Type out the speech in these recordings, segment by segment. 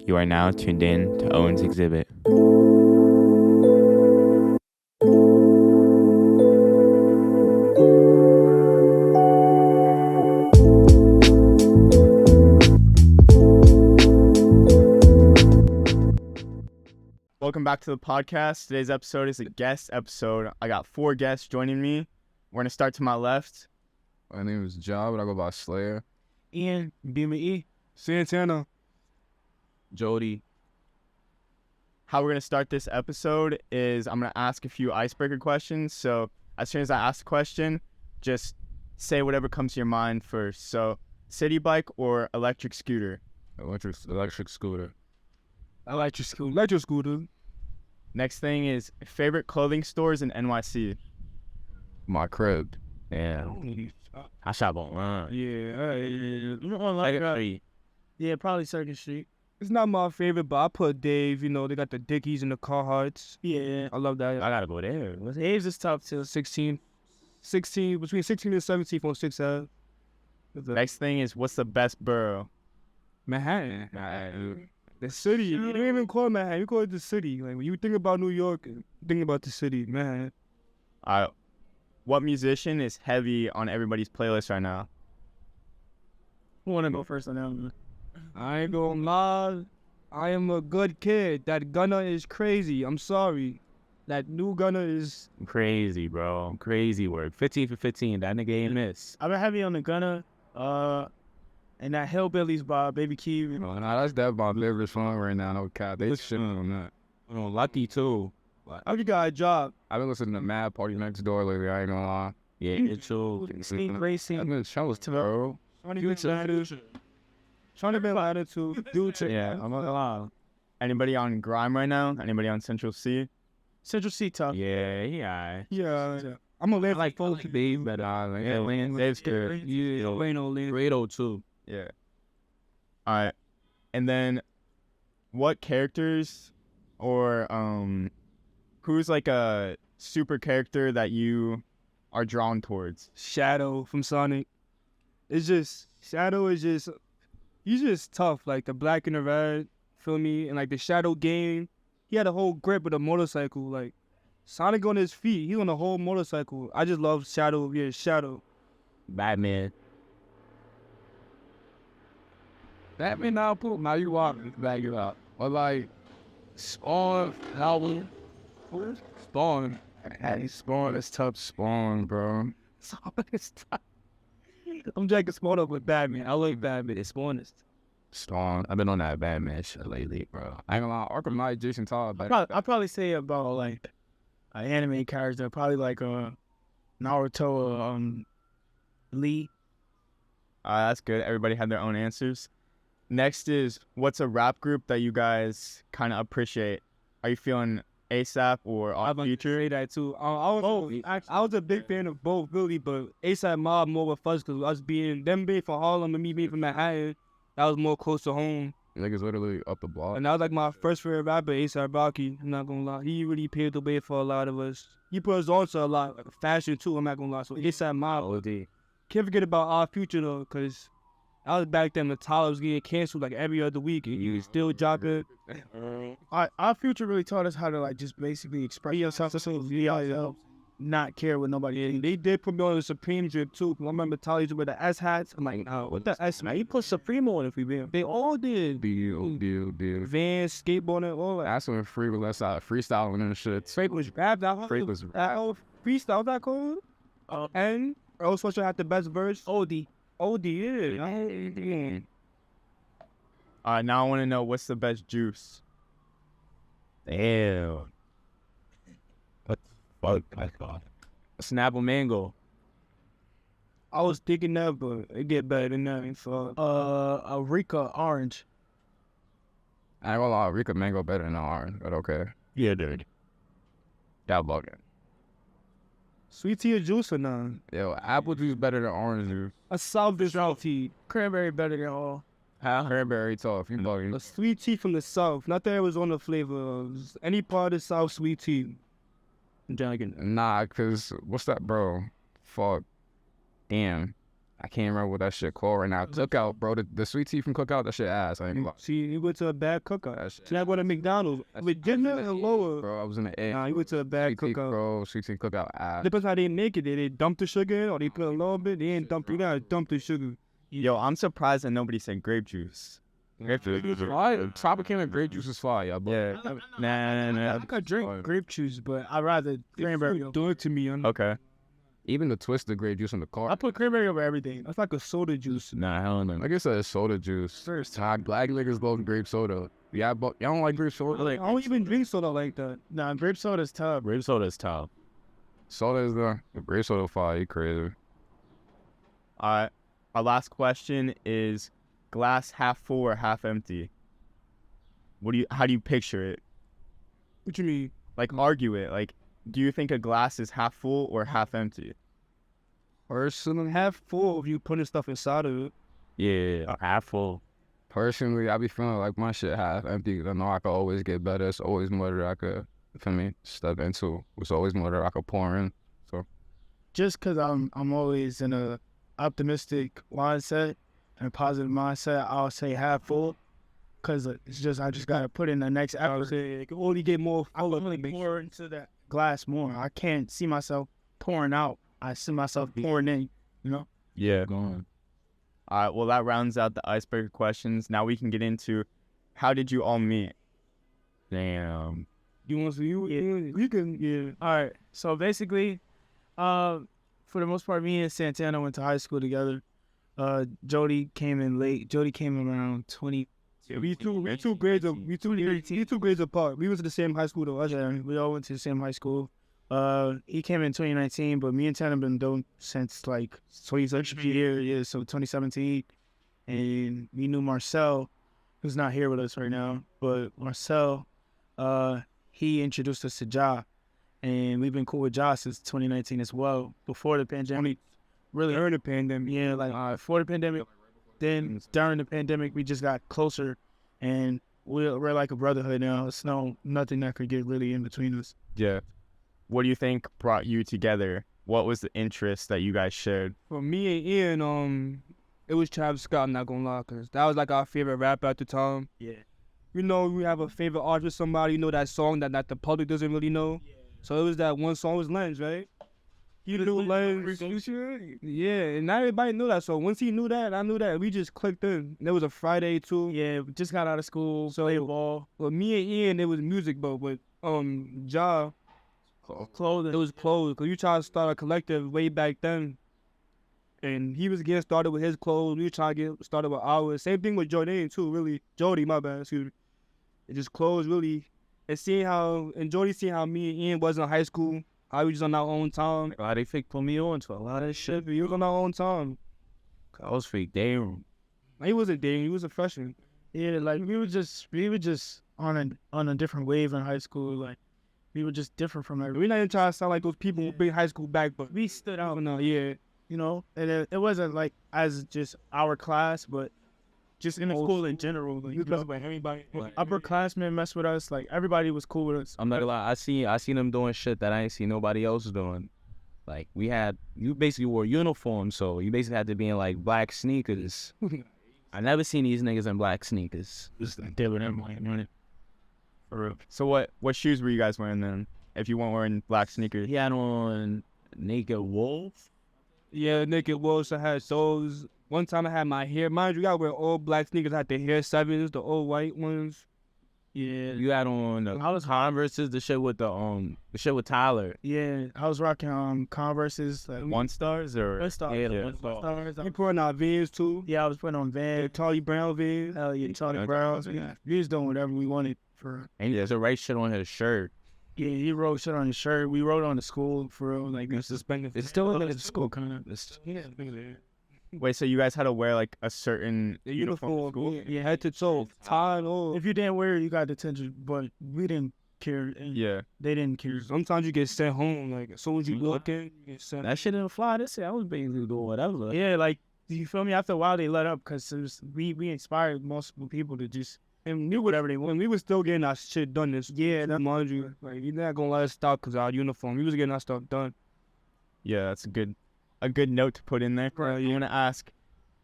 You are now tuned in to Owen's Exhibit. Welcome back to the podcast. Today's episode is a guest episode. I got 4 guests joining me. We're going to start to my left. My name is Jody, but I go by Slayer. Ian, B.M.E. Santana. Jody. How we're going to start this episode is I'm going to ask a few icebreaker questions. So as soon as I ask a question, just say whatever comes to your mind first. So city bike or electric scooter? Electric scooter. Electric scooter. Next thing is favorite clothing stores in NYC. My crib. Yeah. I shop online. Yeah, probably Circuit Street. It's not my favorite, but I put Dave. You know, they got the Dickies and the Carhartts. Yeah, I love that. I gotta go there. Dave's is top till 16, between 16 and 17 from 6 Ave. Next thing is what's the best borough? Manhattan. The city. You don't even call it Manhattan. You call it the city. Like when you think about New York, think about the city, Manhattan. What musician is heavy on everybody's playlist right now? Who wanna go first on that one? I ain't gonna lie. I am a good kid. That Gunna is crazy. I'm sorry. That new Gunna is Crazy, bro. Crazy work. 15 for 15. That nigga ain't miss. I've been heavy on the Gunna. And that Hellbillies by Baby Keem. Oh, nah, that's my favorite song right now. No cap. They shit on that. Oh, Lucky too. I just got a job. I've been listening to Mad Party Next Door lately. I ain't gonna lie. Yeah, it's true. Sneak Racing. I've been shows bro. Trying to be attitude. Yeah, I'm not gonna lie. Anybody on Grime right now? Anybody on Central C? Central C top. Yeah. Yeah. I'm gonna live like folk. Dave, but Yeah, Dave's good. Yeah, Lane. Grado too. Yeah. All right. And then what characters or who's like a super character that you are drawn towards? Shadow from Sonic. It's just Shadow is just he's just tough. Like the black and the red, feel me? And like the Shadow game, he had a whole grip with a motorcycle. Like Sonic on his feet, he's on a whole motorcycle. I just love Shadow. Yeah, Shadow. Batman. Now you walk back it up. Or like Spawn album. Spawn. Hey, Spawn is tough. Spawn, bro. I'm jacking Spawn up with Batman. I like Batman. It's Spawn is. Spawn. I've been on that Batman shit lately, bro. I ain't gonna lie. Arkham Knight, Jason Todd. I'd probably say about like an anime character, probably like Naruto or Lee. That's good. Everybody had their own answers. Next is what's a rap group that you guys kind of appreciate? Are you feeling ASAP or Odd Future? Say that too. I was a big fan of both, really, but ASAP Mob more with us because us being from Harlem and me being from Manhattan, that was more close to home. Niggas literally up the block. And that was like my first favorite rapper, ASAP Rocky. I'm not gonna lie, he really paved the way for a lot of us. He put us on to a lot, like fashion too. I'm not gonna lie. So ASAP Mob. OD. Can't forget about Odd Future though, because I was back then. The Tyler was getting canceled like every other week, and you still dropping. Our Future really taught us how to like just basically express yourself, not care what nobody is. They did put me on the Supreme drip too. I remember Tyler used to wear the S hats. I'm like, no, what the S man? He put Supreme on if we been. They all did. Deal. Vans, skateboarding, all that. That's when Free was less out freestyling and shit. Frank was rap. Freestyle that called. And Earl Sweatshirt had the best verse. OD, yeah. Now I want to know what's the best juice. Damn. What the fuck? I thought. Snapple Mango. I was thinking that, but it get better than that. So, a Rika Orange. I ain't gonna lie, Rika Mango better than orange, but okay. Yeah, dude. Y'all bugging. Sweet tea or juice or none? Yo, apple juice better than orange juice. A South tea. Cranberry better than all. Cranberry tough. You bugging. A sweet tea from the South. Not the Arizona flavor. Any part of the South sweet tea. I'm drinking. Nah, cause what's that, bro? Fuck. Damn. I can't remember what that shit called right now. Cookout, bro. The sweet tea from Cookout, that shit ass. I ain't gonna lie. See, he went to a bad cookout. That shit. See, I go to McDonald's. With dinner and lower. Bro, I was in the air. Nah, he went to a bad Sweet tea, cookout. bro. Sweet tea Cookout ass. Depends how they make it. They dump the sugar in or they put a little bit. They ain't dump. You gotta dump the sugar. Yo, I'm surprised that nobody said grape juice. Tropicana grape juice is fire, bro. Yeah. Nah. I could drink grape juice, but I'd rather cranberry. Do it to me. Okay. Even the twisted grape juice in the car. I put cranberry over everything. That's like a soda juice. Nah, hell no. Like I said, it's soda juice. First time, black niggas love grape soda. Yeah, but y'all don't like grape soda? I don't even drink soda like that. Nah, grape soda's tough. Grape soda is tough. Soda is the grape soda fire. You crazy? All right. Our last question is glass half full or half empty? How do you picture it? What you mean? Like argue it. Like, do you think a glass is half full or half empty? Personally, half full if you putting stuff inside of it. Yeah, half full. Personally, I be feeling like my shit half empty. I know I could always get better. It's always more that I could, for me, step into. It's always more that I could pour in. So, just because I'm always in a optimistic mindset and a positive mindset, I'll say half full. Cause it's just I just gotta put in the next effort. It can only get more full. I can only pour into that glass more. I can't see myself pouring out. I see myself pouring in. You know? Yeah. Go on. All right. Well, that rounds out the icebreaker questions. Now we can get into how did you all meet? Damn. You want to? You can. Yeah. All right. So basically, for the most part, me and Santana went to high school together. Jody came in late. Jody came in around 20. Yeah, we two grades apart. We went to the same high school though. We all went to the same high school. He came in 2019, but me and Tana been doing since like 2017. Yeah, so 2017. And we knew Marcel, who's not here with us right now, but Marcel, he introduced us to Ja, and we've been cool with Ja since 2019 as well. Before the pandemic, really during the pandemic. Yeah, like before the pandemic. Then during the pandemic, we just got closer, and we're like a brotherhood now. It's nothing that could get really in between us. Yeah. What do you think brought you together? What was the interest that you guys shared? For me and Ian, it was Travis Scott. I'm not gonna lie, cause that was like our favorite rapper at the time. Yeah. You know, we have a favorite artist, somebody. You know that song that the public doesn't really know. Yeah. So it was that one song was Lens, right? He knew Lens. Yeah, and not everybody knew that. So once he knew that, I knew that. We just clicked in. It was a Friday too. Yeah, we just got out of school. So it ball. Well, me and Ian, it was music, but with Ja, clothing. It was clothes. Cause you tried to start a collective way back then, and he was getting started with his clothes. We were trying to get started with ours. Same thing with Jordane too. Really, Jody, my bad. Excuse me. It just clothes really, and Jody seeing how me and Ian was in high school. How we just on our own time. Why they fake put me on to a lot of shit? We was on our own time. I was fake damn. He wasn't dating. He was a freshman. Yeah, like we were just on a different wave in high school. Like we were just different from everybody. We're not even trying to sound like those people who bring high school back, but we stood out. No, yeah, you know, and it wasn't like as just our class, but just in the school in general. Like, you know, everybody, upperclassmen mess with us. Like everybody was cool with us. I'm not gonna lie. I seen them doing shit that I ain't seen nobody else doing. Like you basically wore uniforms, so you basically had to be in like black sneakers. I never seen these niggas in black sneakers. Just like they were them. For real. So what shoes were you guys wearing then? If you weren't wearing black sneakers, He had on Naked Wolf. Yeah, Naked Wolves. I had those. One time I had my hair. Mind you, I wear all black sneakers. I had the hair 7s, the old white ones. Yeah. You had on the Converses, the shit with the shit with Tyler. Yeah, I was rocking Converses. Like, One Stars or One Star. Yeah, One Stars. I putting on Vans too. Yeah, I was putting on Vans. Charlie Brown Vans. Hell yeah, Charlie Browns. Yeah, we was doing whatever we wanted for. And there's a right shit on his shirt. Yeah, he wrote shit on his shirt. We wrote on the school for real. Like it's suspended. It's still in the school kind of. Yeah. Wait, so you guys had to wear like a certain uniform to school? Yeah, head to toe, tie and all. If you didn't wear it, you got detention. But we didn't care. And Yeah. they didn't care. Sometimes you get sent home. Like as soon as you look in, you get sent. That shit didn't fly. I was basically doing whatever. Yeah, like you feel me? After a while, they let up because we inspired multiple people to just and knew whatever they wanted. We was still getting our shit done. Mind you, like you're not gonna let us stop because our uniform. We was getting our stuff done. Yeah, that's a a good note to put in there. Right. I'm gonna ask,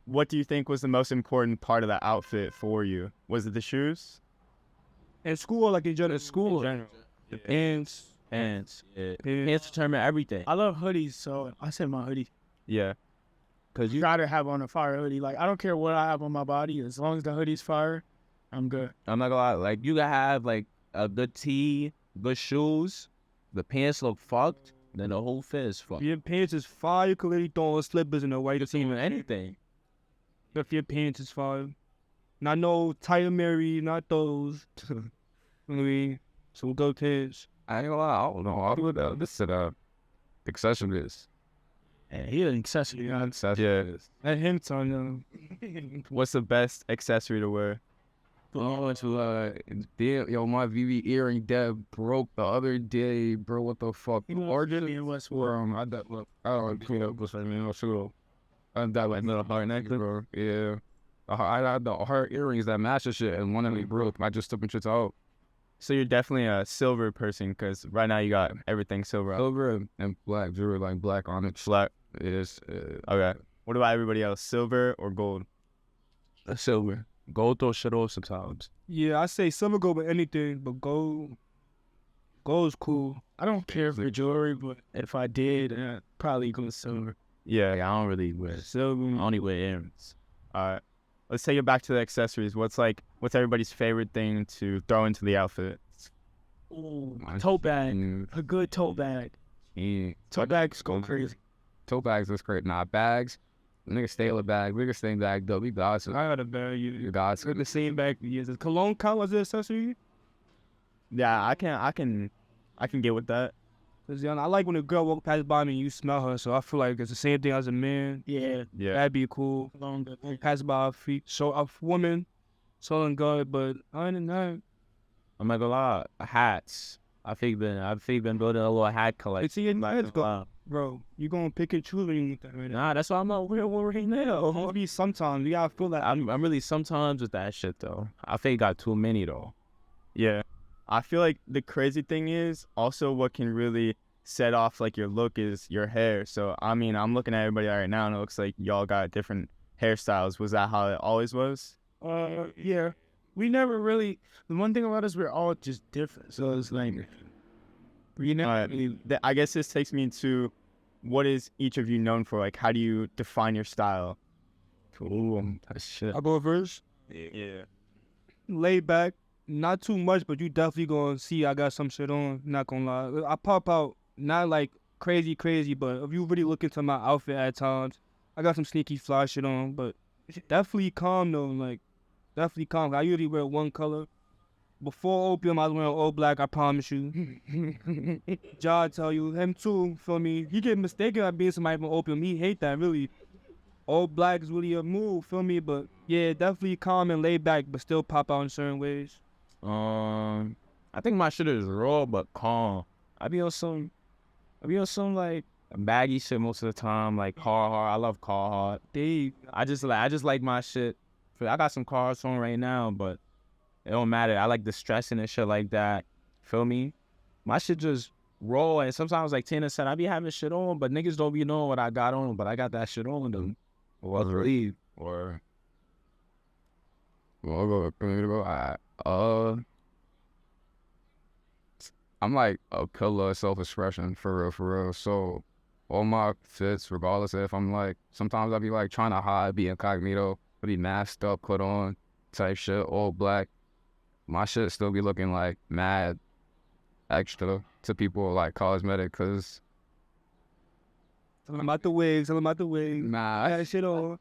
what do you think was the most important part of the outfit for you? Was it the shoes? In school, like in general, school, general. the pants. Pants. Yeah. Pants. Pants determine everything. I love hoodies, so I said my hoodie. Yeah. Cause you, Gotta have on a fire hoodie. Like I don't care what I have on my body, as long as the hoodie's fire, I'm good. I'm not gonna lie. Like you gotta have like a good tee, good shoes. The pants look fucked, then the whole fit is fucked. If your pants is fire, you could literally throw on slippers in a white It's even anything. If your pants is fire. Not no Tyler Mary, not those. I mean, some good pants. I ain't gonna lie, I don't know. I'll do it. This is accessories. And he an accessory. Yeah, Accessories. at him time, yeah. What's the best accessory to wear? Oh, to damn, yo, my VV earring dead broke the other day, bro. What the fuck? Me and Westwood. I that look. I don't clean up what's name. I'll shoot. I that like little hard necklace, bro. Yeah. I had the hard earrings that match the shit, and one of them broke. I just took them shits out. So you're definitely a silver person, because right now you got everything silver. Silver and black, jewelry like black on it. Flat. Is Okay. What about everybody else? Silver or gold? Silver. Gold throw shit off sometimes. Yeah, I say silver gold with anything, but gold's cool. I don't care for jewelry, but if I did, I'd probably go silver. Yeah. Like, I don't really wear. Silver. I only wear earrings. All right. Let's take it back to the accessories. What's everybody's favorite thing to throw into the outfit? Ooh, tote bag. A good tote bag. Yeah. Tote bags go crazy. Tote bags is great. Nah, bags. Nigga stay in the bag. Nigga stay in the bag though. We got I got a bag. You got Got the same bag for years. Does cologne count as an accessory? Yeah, I can get with that. Cause I like when a girl walk past by me and you smell her. So I feel like it's the same thing as a man. Yeah, Yeah. That'd be cool. longer. Pass by our feet. So a woman, selling good, but other than that, I'm not gonna lie. Hats. I've been building a little hat collection. it's in my head, Wow. bro. You gonna pick and choose when you want that right now. Nah, that's why I'm not wearing one right now. Maybe sometimes you gotta feel that. I'm really sometimes with that shit though. I think got too many though. Yeah. I feel like the crazy thing is also what can really set off like your look is your hair. So I mean, I'm looking at everybody right now and it looks like y'all got different hairstyles. Was that how it always was? Yeah. We never really. The one thing about us, we're all just different. So it's like, you know, I guess this takes me into what is each of you known for? Like, how do you define your style? Ooh, that shit. I'll go first. Yeah. Laid back, not too much, but you definitely gonna see I got some shit on. Not gonna lie, I pop out not like crazy, but if you really look into my outfit at times, I got some sneaky fly shit on. But definitely calm though, like definitely calm. I usually wear one color. Before opium, I was wearing all black. I promise you. Jod tell you him too. Feel me? He get mistaken at being somebody from opium. He hate that really. All black is really a move. Feel me? But yeah, definitely calm and laid back, but still pop out in certain ways. I think my shit is raw but calm. I be on some like baggy shit most of the time, like Carhartt. I love Carhartt. Dave, I just like my shit. I got some Carhartt on right now, but it don't matter. I like the stressing and shit like that. Feel me? My shit just raw, and sometimes like Tina said, I be having shit on, but niggas don't be knowing what I got on, but I got that shit on them. Well, believe. or well, go. I'm like a pillar of self-expression for real. So all my fits, regardless if I'm like, sometimes I be like trying to hide, be incognito, be masked up, put on type shit, all black. My shit still be looking like mad extra to people like cosmetic, cause tell him about the wigs. nah, I got shit on.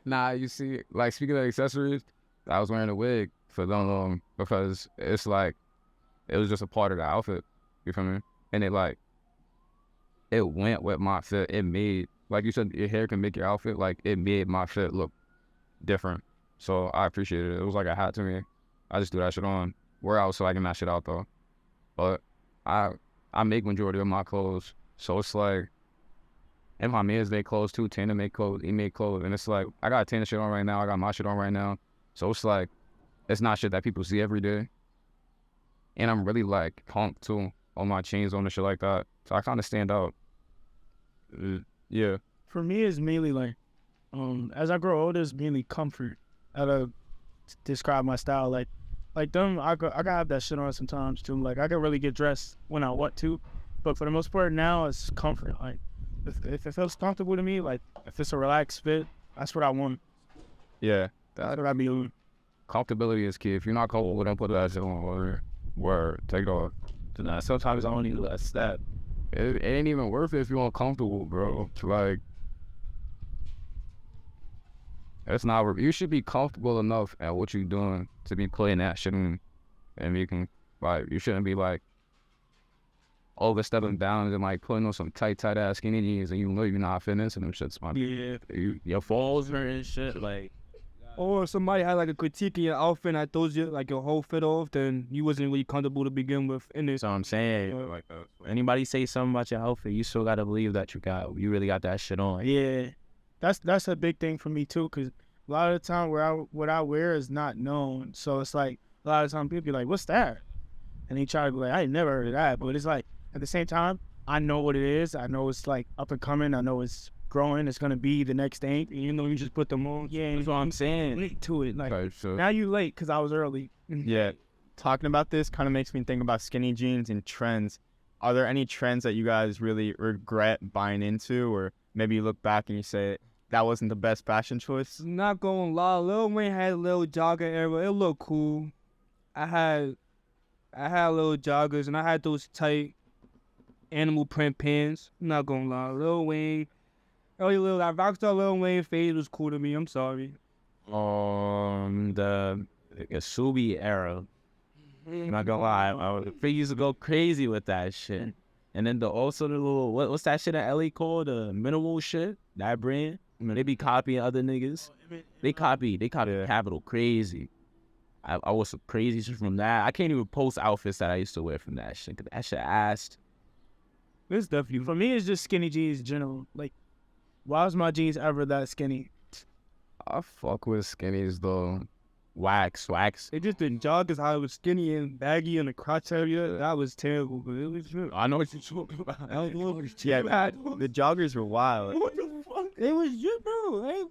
nah. You see, like speaking of accessories, I was wearing a wig for them because it's like it was just a part of the outfit. You feel me? And it went with my fit. It made, like you said, your hair can make your outfit. Like it made my fit look different. So I appreciate it. It was like a hat to me. I just threw that shit on. Wear out so I can match it out though. But I make majority of my clothes. So it's like, and my man's make clothes too. Tana make clothes. He make clothes. And it's like, I got Tana shit on right now. I got my shit on right now. So it's like, it's not shit that people see every day. And I'm really like punk too. All my chains on and shit like that. So I kind of stand out. Yeah. For me, it's mainly like, as I grow older, it's mainly comfort. How to describe my style, like them, I gotta have that shit on sometimes too. Like I can really get dressed when I want to, but for the most part now it's comfort. Like if it feels comfortable to me, like if it's a relaxed fit, that's what I want. Yeah. That's what I be doing. Comfortability is key. If you're not comfortable, don't put that shit on. Word, take it off. Nah, sometimes I don't need less that. It ain't even worth it if you're uncomfortable, bro. Like, it's not. You should be comfortable enough at what you're doing to be playing that shit, and you can like. You shouldn't be like overstepping bounds and like putting on some tight ass skinny jeans, and you know you're not fitting into them shits, man. Yeah, your falls hurt and shit. Like, Or somebody had like a critique in your outfit and I throws you like your whole fit off, then you wasn't really comfortable to begin with. And that's what I'm saying. Like Anybody say something about your outfit, you still gotta believe that you really got that shit on. Yeah, that's a big thing for me too, cause a lot of the time what I wear is not known, so it's like a lot of the time people be like, "What's that?" And they try to be like, "I ain't never heard of that," but it's like at the same time, I know what it is. I know it's like up and coming. I know it's growing. It's gonna be the next thing. you know, you just put them on. Yeah, That's what I'm saying. late to it. Like type shit. now you late, cause I was early. Yeah. Talking about this kind of makes me think about skinny jeans and trends. Are there any trends that you guys really regret buying into, or maybe you look back and you say that wasn't the best fashion choice? Not gonna lie, Lil Wayne had a little jogger era. It looked cool. I had little joggers and I had those tight animal print pants. I'm not gonna lie, Lil Wayne, that rockstar Lil Wayne phase was cool to me. I'm sorry. The Subi era. I'm not gonna lie, I used to go crazy with that shit. And then also the little what's that shit in LA called? The minimal shit. That brand. They be copying other niggas. They copy Capital crazy. I was some crazy shit from that. I can't even post outfits that I used to wear from that shit. 'Cause that shit asked. It's definitely for me. It's just skinny jeans in general. Like, why was my jeans ever that skinny? I fuck with skinnies though. Wax. It just the joggers, how it was skinny and baggy in the crotch area. That was terrible, but it was good. I know what you're talking about. Yeah, the joggers were wild. What the fuck? It was you, bro.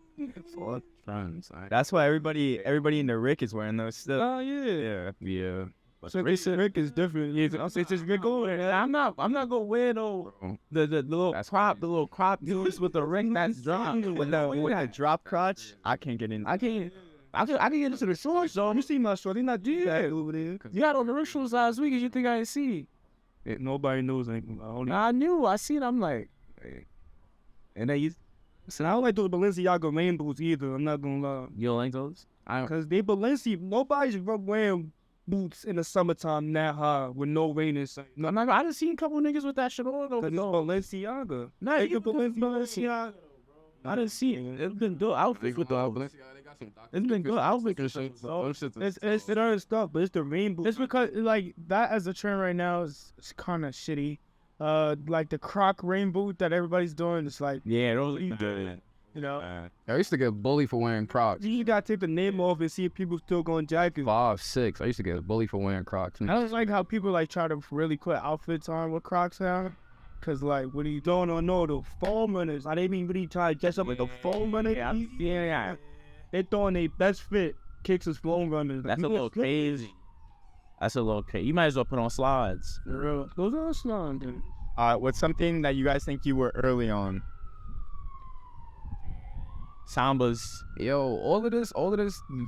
Fuck friends. That's why everybody in the Rick is wearing those still. Oh yeah. Yeah. So Rick is different. Yeah, it's just Rick over there. I'm not gonna wear the little crop jeans with the ring that's dropped. With that drop crotch, I can't get in. I can get into the shorts though. You see my shorty not do that over there. You had on the rituals last week, and you think I didn't see? Nobody knows anything. I knew. I seen. I'm like, hey. And then you So I don't like those Balenciaga rain boots either. I'm not gonna lie. you don't like those? Cause they Balenciaga. Nobody's wearing boots in the summertime that high with no rain inside. No, I done seen a couple niggas with that shit on. Cause it's Balenciaga. Nah, Take you a Balenciaga. I didn't see it. It's been good outfits with the. It's been good outfits and shit. It's other stuff, but it's the rain boots. It's because like that as a trend right now is kind of shitty. Like the Croc rain boot that everybody's doing. It's like, Yeah, those you are good. you know, I used to get bullied for wearing Crocs. You gotta take the name off and see if people still going jackets. 5'6". I used to get bullied for wearing Crocs. I don't like how people like try to really put outfits on with Crocs on. Cause like what are you doing? Don't know the foam runners. I didn't even really try to dress up like a foam runner. Yeah. They throwing their best fit kicks as foam runners. That's a little crazy. That's a little crazy. You might as well put on slides. For real. Those are slime, dude. What's something that you guys think you were early on? Sambas. Yo, all of this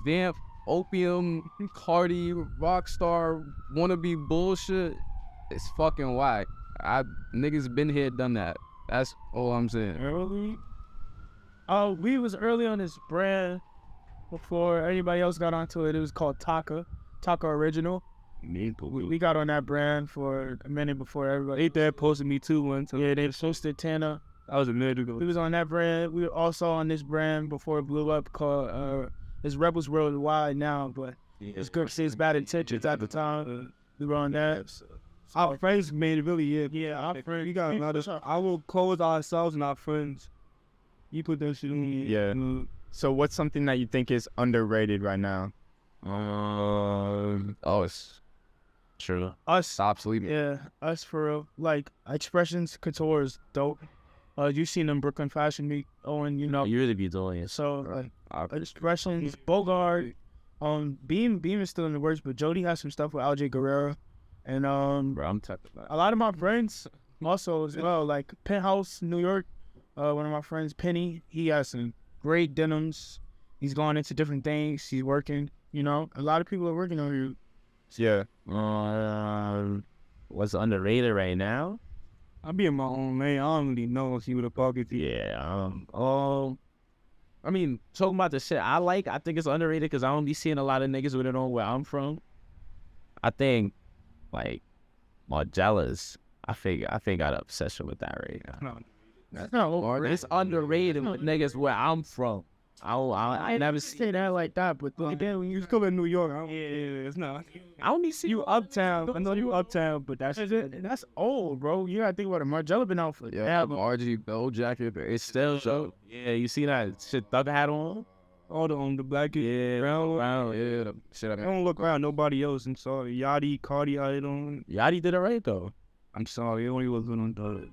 vamp, opium, Cardi, rockstar, wannabe bullshit, it's fucking whack. Niggas been here, done that. That's all I'm saying. Early? We was early on this brand before anybody else got onto it. It was called Taka Original. We got on that brand for a minute before everybody. They posted me too once. Yeah, they posted Santana. That was a minute ago. We was on that brand. We were also on this brand before it blew up called it's Rebels Worldwide now, but it's good to see it's bad intentions at the time. We were on that. Our friends made it really, Yeah, our friends. We got a lot of I will close ourselves and our friends. You put that shit on. Yeah. So what's something that you think is underrated right now? It's True. Us. stop sleeping. Yeah, us for real. Like Expressions Couture is dope. You seen them Brooklyn Fashion Week, Owen, you know. You really be doing it. So like expressions, Bogart, Beam is still in the works, but Jody has some stuff with LJ Guerrero, and Bro, I'm type of that. a lot of my friends also as well, like Penthouse, New York. One of my friends, Penny, he has some great denims. He's going into different things. He's working. You know, a lot of people are working on you. Yeah. What's underrated right now? I be in my own lane. I don't really know if he would have pocket. Yeah. I mean, talking about the shit I think it's underrated because I don't be seeing a lot of niggas with it on where I'm from. I think, like, Margellas, I think I got an obsession with that right now. That's not overrated. It's underrated with niggas where I'm from. I never say that like that, but again, when you Still in New York. It's not. I don't be seeing You Uptown. I know you Uptown, but that's old, bro. You gotta think about it. Margiela been out for Yeah, RG Bell jacket. It's still so. Yeah, you see that shit Thug had on? all the black Yeah, brown. yeah, the shit I I mean. don't look around nobody else. I'm sorry. Yachty, Cardi, I don't. Yachty did it right though. I'm sorry. I only was on the.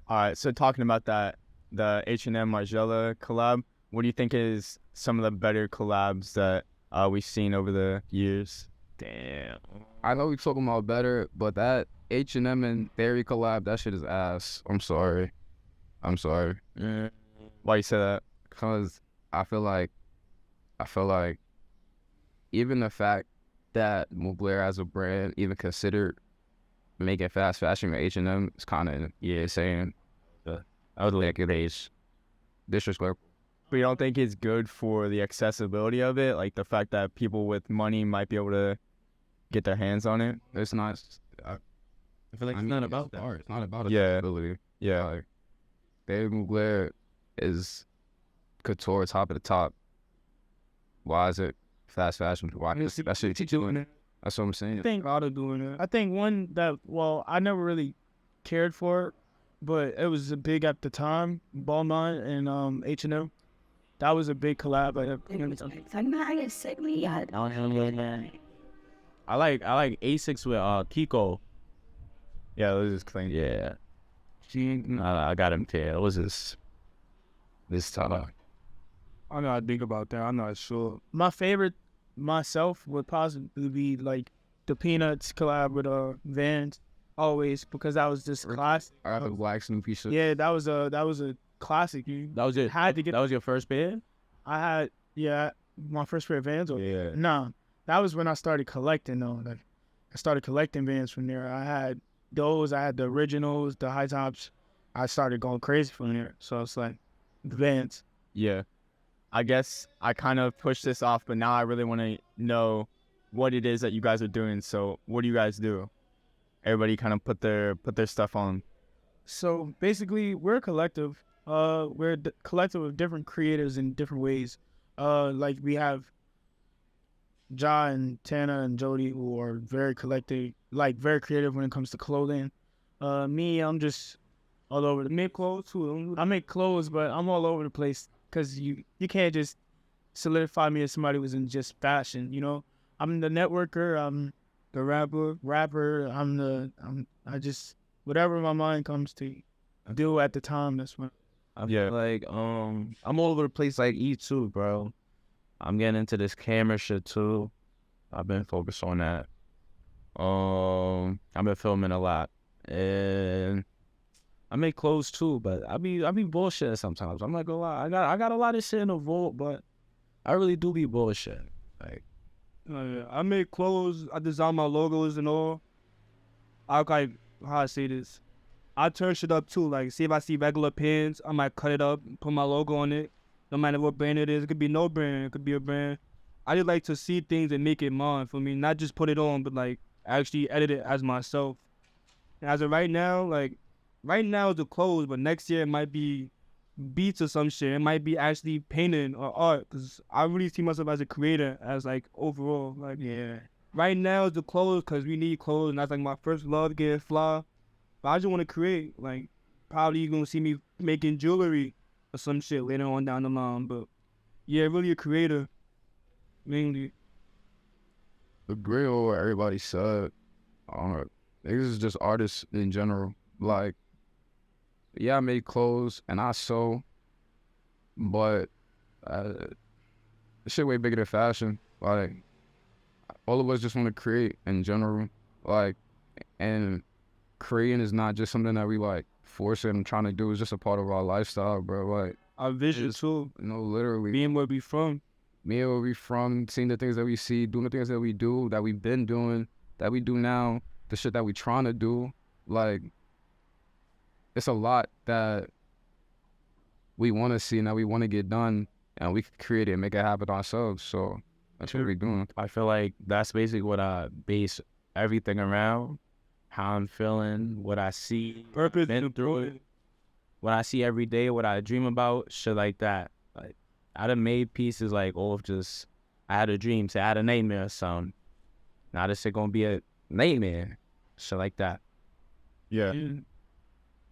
All right. So talking about that, the H&M Margiela collab. What do you think is some of the better collabs that we've seen over the years? Damn. I know we talking about better, but that H&M and Theory collab, that shit is ass. I'm sorry. Why you say that? Cause I feel like even the fact that Mugler as a brand even considered making fast fashion with H&M is kind of saying I was like it is. disrespectful. But you don't think it's good for the accessibility of it? Like the fact that people with money might be able to get their hands on it? It's not. I feel like it's not about that. Art. It's not about Yeah. accessibility. Yeah. Like David Mugler is couture top of the top. Why is it fast fashion? Why? That shit teach doing it. That's what I'm saying. I think Out of doing it. I think one that I never really cared for it, but it was big at the time. Balmain and H&M. That was a big collab. I like Asics with Kiko. Yeah, those is clean. Yeah. I got him here. It was this time. I gotta think about that. I'm not sure. My favorite myself would possibly be like the Peanuts collab with Vans, always, because that was just classic. I got the black Snoopy shit. Yeah, that was a classic. You That was it. had to get. That was your first bid? I had my first pair of Vans. Yeah. No, that was when I started collecting though. Like I started collecting Vans from there. I had those. I had the originals, the high tops. I started going crazy from there. So it's like the Vans. Yeah. I guess I kind of pushed this off, but now I really want to know what it is that you guys are doing. So what do you guys do? Everybody kind of put their stuff on. So basically, we're a collective. We're a collective of different creators in different ways. Like we have Ja and Tana and Jody, who are very collective, like very creative when it comes to clothing. Me, I'm just all over the Make clothes too. I make clothes, but I'm all over the place because you can't just solidify me as somebody who's in just fashion. You know, I'm the networker. I'm The rapper. I just whatever my mind comes to do at the time. That's what. I Yeah. feel like I'm all over the place like E too, bro. I'm getting into this camera shit too. I've been focused on that. I've been filming a lot. And I make clothes too, but I be bullshitting sometimes. I'm not gonna lie. I got a lot of shit in the vault, but I really do be bullshitting. Like I make clothes. I design my logos and all. I like how I say this. I turn shit up too. Like, see if I see regular pins, I might cut it up, put my logo on it. No matter what brand it is, it could be no brand, it could be a brand. I just like to see things and make it mine for me, not just put it on, but like actually edit it as myself. And as of right now it's the clothes, but next year it might be beats or some shit. It might be actually painting or art, because I really see myself as a creator, as like overall. Like, Yeah. right now it's the clothes, because we need clothes, and that's like my first love, getting fly. But I just want to create. Like, probably you're gonna see me making jewelry or some shit later on down the line. But yeah, really a creator, mainly. Agree with what everybody said. Niggas is just artists in general. Like, yeah, I make clothes and I sew, but this shit way bigger than fashion. Like, all of us just want to create in general. Like, and creating is not just something that we like forcing and trying to do. It's just a part of our lifestyle, bro. Like, Our vision it's, too, literally. being where we from. Me and where we from, seeing the things that we see, doing the things that we do, that we've been doing, that we do now, the shit that we trying to do. Like, it's a lot that we want to see and that we want to get done, and we can create it and make it happen ourselves. So that's what we're doing. I feel like that's basically what I base everything around. How I'm feeling, what I see, Purpose been through it, what I see every day, what I dream about, shit like that. Like, I done made pieces like all of just, I had a dream, say I had a nightmare or something. Now this shit gonna be a nightmare, shit like that. Yeah.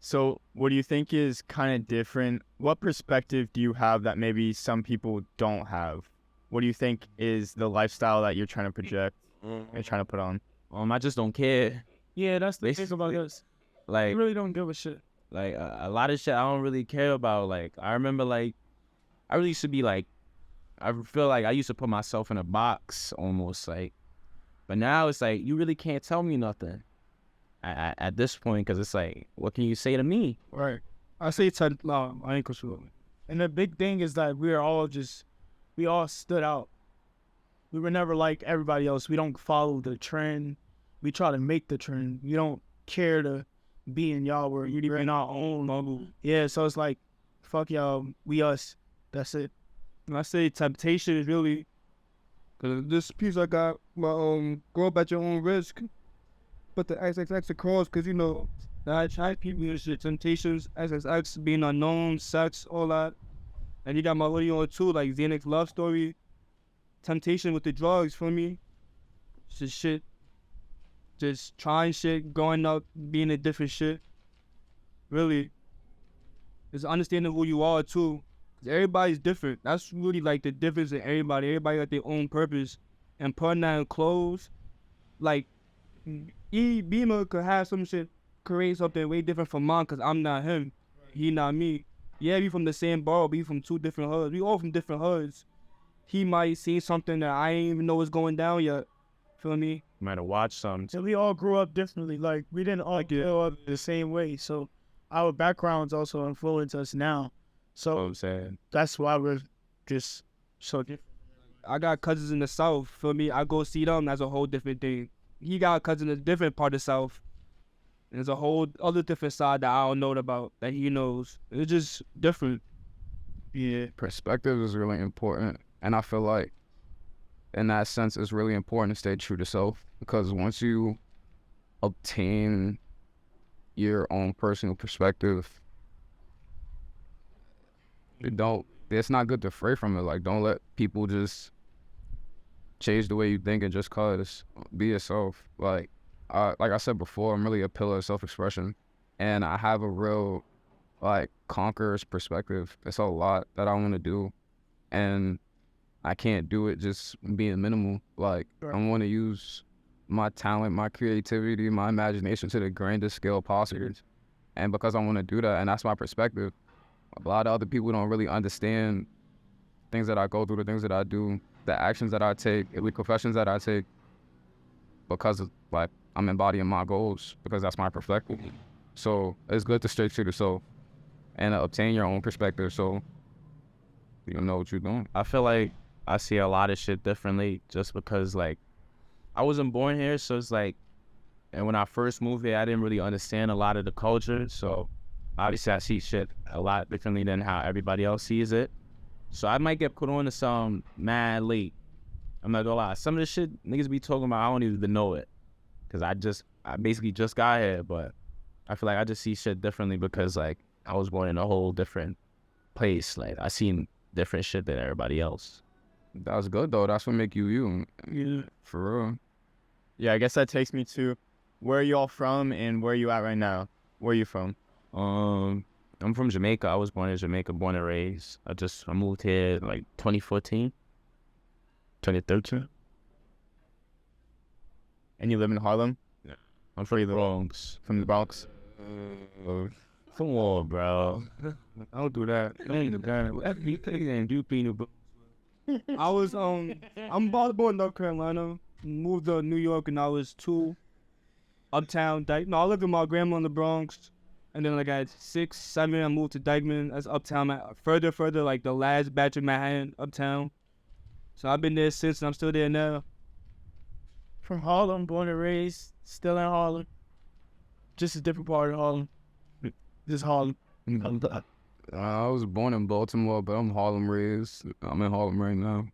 So what do you think is kind of different? What perspective do you have that maybe some people don't have? What do you think is the lifestyle that you're trying to project and trying to put on? I just don't care. Yeah, that's the thing Basically, about us. Like, We really don't give a shit. like a lot of shit I don't really care about. Like, I remember, like, I really used to be like, I feel like I used to put myself in a box almost, like, but now it's like, you really can't tell me nothing at this point, because it's like, what can you say to me? Right. I say I ain't sure. And the big thing is that we all stood out. We were never like everybody else. We don't follow the trend. We try to make the trend. We don't care to be in y'all where you're in our own bubble. Yeah, so it's like, fuck y'all, we us. That's it. And I say temptation is really, cause this piece I got, my grow up at your own risk. Put the XXX across, cause you know, that attract people and shit. Temptations, XXX, being unknown, sex, all that. And you got my hoodie on too, like Xanax love story. Temptation with the drugs for me. It's just shit. Just trying shit, growing up, being a different shit. Really. It's understanding who you are too. 'Cause everybody's different. That's really like the difference in everybody. Everybody got their own purpose. And putting that in clothes, like, Beamer could have some shit, create something way different from mine, cause I'm not him. He not me. Yeah, we from the same borough, we from two different hoods. We all from different hoods. He might see something that I ain't even know is going down yet. Feel me? You might have watched something. So we all grew up differently. Like, we didn't all grow up the same way. So our backgrounds also influence us now. You know what So I'm saying? that's why we're just so different. I got cousins in the South. Feel me? I go see them. That's a whole different thing. He got a cousin in a different part of the South. There's a whole other different side that I don't know about that he knows. It's just different. Yeah. Perspective is really important, and I feel like in that sense it's really important to stay true to self, because once you obtain your own personal perspective, it's not good to fray from it. Like, don't let people just change the way you think, and just cause be yourself. Like I said before, I'm really a pillar of self-expression, and I have a real like conqueror's perspective. It's a lot that I want to do, and I can't do it just being minimal. Like, I want to use my talent, my creativity, my imagination to the grandest scale possible, and because I want to do that, and that's my perspective. A lot of other people don't really understand things that I go through, the things that I do, the actions that I take, the professions that I take, because of, like, I'm embodying my goals, because that's my perspective. So it's good to stay true to yourself and obtain your own perspective, so you know what you're doing. I feel like I see a lot of shit differently just because, like, I wasn't born here, so it's like, and when I first moved here, I didn't really understand a lot of the culture, so obviously I see shit a lot differently than how everybody else sees it. So I might get put on to some mad late. I'm not gonna lie. Some of the shit niggas be talking about, I don't even know it. Cause I basically just got here, but I feel like I just see shit differently because, like, I was born in a whole different place. Like, I seen different shit than everybody else. That's good though. That's what make you you. Yeah. For real. Yeah, I guess that takes me to where are y'all from and where are you at right now? Where are you from? I'm from Jamaica. I was born in Jamaica, born and raised. I moved here like 2014, 2013. And you live in Harlem? I'm from the Bronx. From the Bronx? Come on, bro. Don't do that. And do peanut butter. I was I'm born in North Carolina. Moved to New York and I was 2. Uptown, No, I lived with my grandma in the Bronx. And then like at 6, 7, I moved to Dykeman. That's Uptown, further, like the last batch of Manhattan, Uptown. So I've been there since and I'm still there now. From Harlem, born and raised, still in Harlem. Just a different part of Harlem. Just Harlem. I was born in Baltimore, but I'm Harlem raised. I'm in Harlem right now.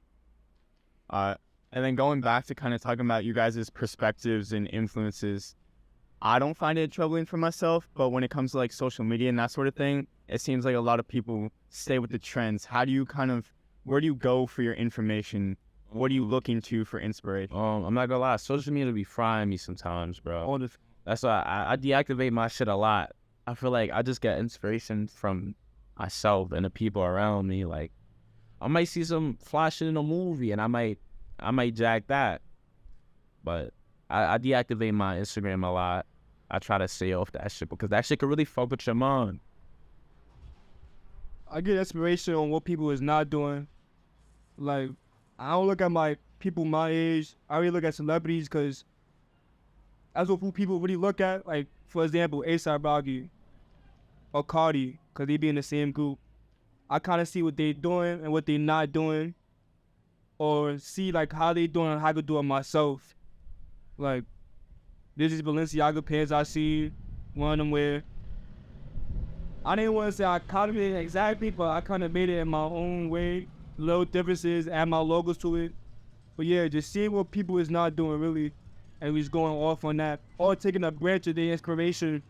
And then going back to kind of talking about you guys' perspectives and influences, I don't find it troubling for myself, but when it comes to like social media and that sort of thing, it seems like a lot of people stay with the trends. How do you where do you go for your information? What are you looking to for inspiration? I'm not gonna lie, social media be frying me sometimes, bro. That's why I deactivate my shit a lot. I feel like I just get inspiration from myself and the people around me. Like, I might see some fly shit in a movie and I might jack that. But I deactivate my Instagram a lot. I try to stay off that shit because that shit could really fuck with your mind. I get inspiration on what people is not doing. Like, I don't look at my people my age. I really look at celebrities because that's what people really look at. Like, for example, A$AP Rocky or Cardi, because they be in the same group. I kind of see what they doing and what they not doing, or see like how they doing and how I could do it myself. Like, this is Balenciaga pants I see one of them wear. I didn't want to say I copied it exactly, but I kind of made it in my own way. Little differences, add my logos to it. But yeah, just seeing what people is not doing really, and just going off on that, or taking a branch of their inspiration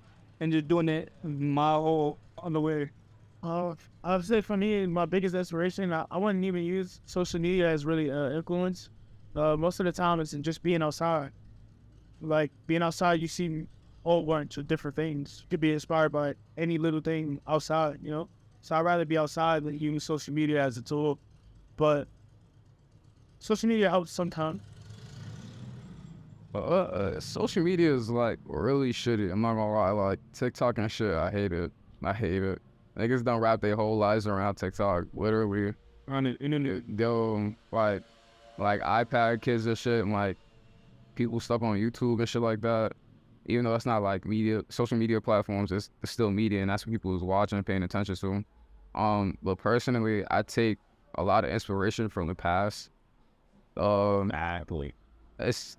and just doing it my whole other way. I'd say for me, my biggest inspiration, I wouldn't even use social media as really influence. Most of the time, it's in just being outside. Like, being outside, you see a whole bunch of different things. You could be inspired by any little thing outside, you know? So I'd rather be outside than use social media as a tool. But social media helps sometimes. Social media is like really shitty. I'm not gonna lie. Like TikTok and shit, I hate it. Niggas don't wrap their whole lives around TikTok. Literally, On the internet. yo, like iPad kids and shit, and like people stuck on YouTube and shit like that. Even though it's not like social media platforms, it's still media, and that's what people is watching and paying attention to. But personally, I take a lot of inspiration from the past. Exactly. It's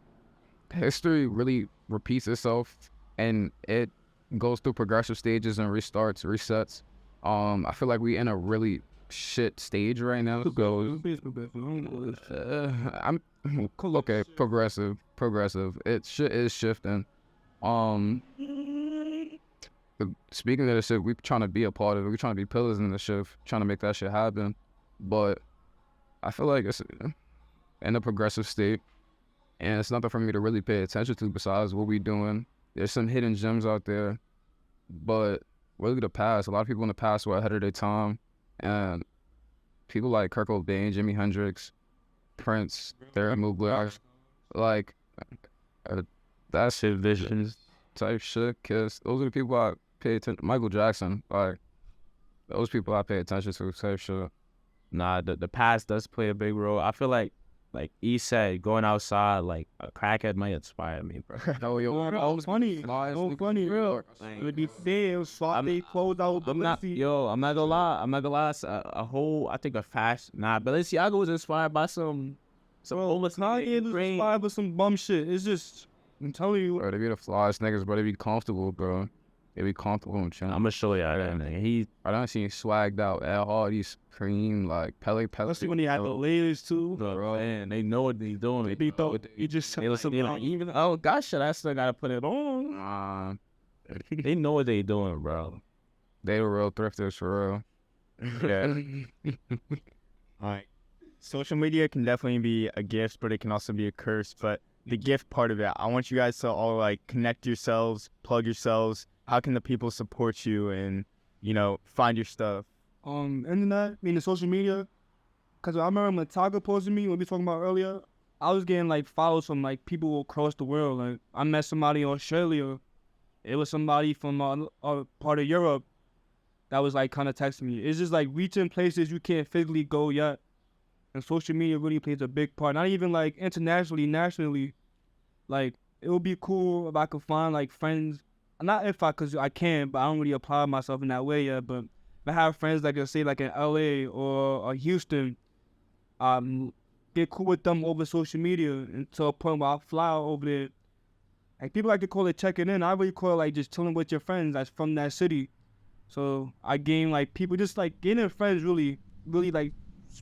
history really repeats itself, and it goes through progressive stages and resets. I feel like we in a really shit stage right now. I'm okay. Progressive. It shit is shifting. Speaking of this shit, we trying to be a part of it. We trying to be pillars in the shift, trying to make that shit happen. But I feel like it's in a progressive state, and it's nothing for me to really pay attention to besides what we doing. There's some hidden gems out there, but really the past. A lot of people in the past were ahead of their time, and people like Kurt Cobain, Jimi Hendrix, Prince, Theron Mugler, like that shit visions type shit. Cause those are the people I pay attention. Michael Jackson, like those people I pay attention to type shit. Nah, the past does play a big role. I feel like E said, going outside like a crackhead might inspire me, bro. Oh, yo, It was funny. Real. It would be fair, swap they clothes out. I'm not gonna lie. I think a fashion. Nah, Balenciaga was inspired by some homeless Kanye was inspired with some bum shit. It's just, I'm telling you. Bro, they be the flyest niggas, bro. They be comfortable, bro. They be comfortable and chilling. I'm gonna show you that nigga. I done seen swagged out Al Hardy, Supreme, like Pele. Especially when they had the layers too. Bro, man, they know what they doing. They thought you just They like, even gosh, shit, I still gotta put it on. They know what they doing, bro. They were real thrifters for real. Yeah. All right. Social media can definitely be a gift, but it can also be a curse. But the gift part of it, I want you guys to all like connect yourselves, plug yourselves. How can the people support you and, you know, find your stuff? Internet, meaning social media. Cause I remember Mataga posted me when we talking about earlier. I was getting like follows from like people across the world. Like I met somebody in Australia. It was somebody from a part of Europe. that was like kind of texting me. It's just like reaching places you can't physically go yet. And social media really plays a big part. Not even like internationally, nationally. Like, it would be cool if I could find like friends. Not if I, cause I can, but I don't really apply myself in that way yet. But if I have friends like, say, like in LA or Houston, get cool with them over social media until a point where I fly over there. Like, people like to call it checking in. I really call it like just chilling with your friends that's from that city. So I gain like people just like gaining friends really like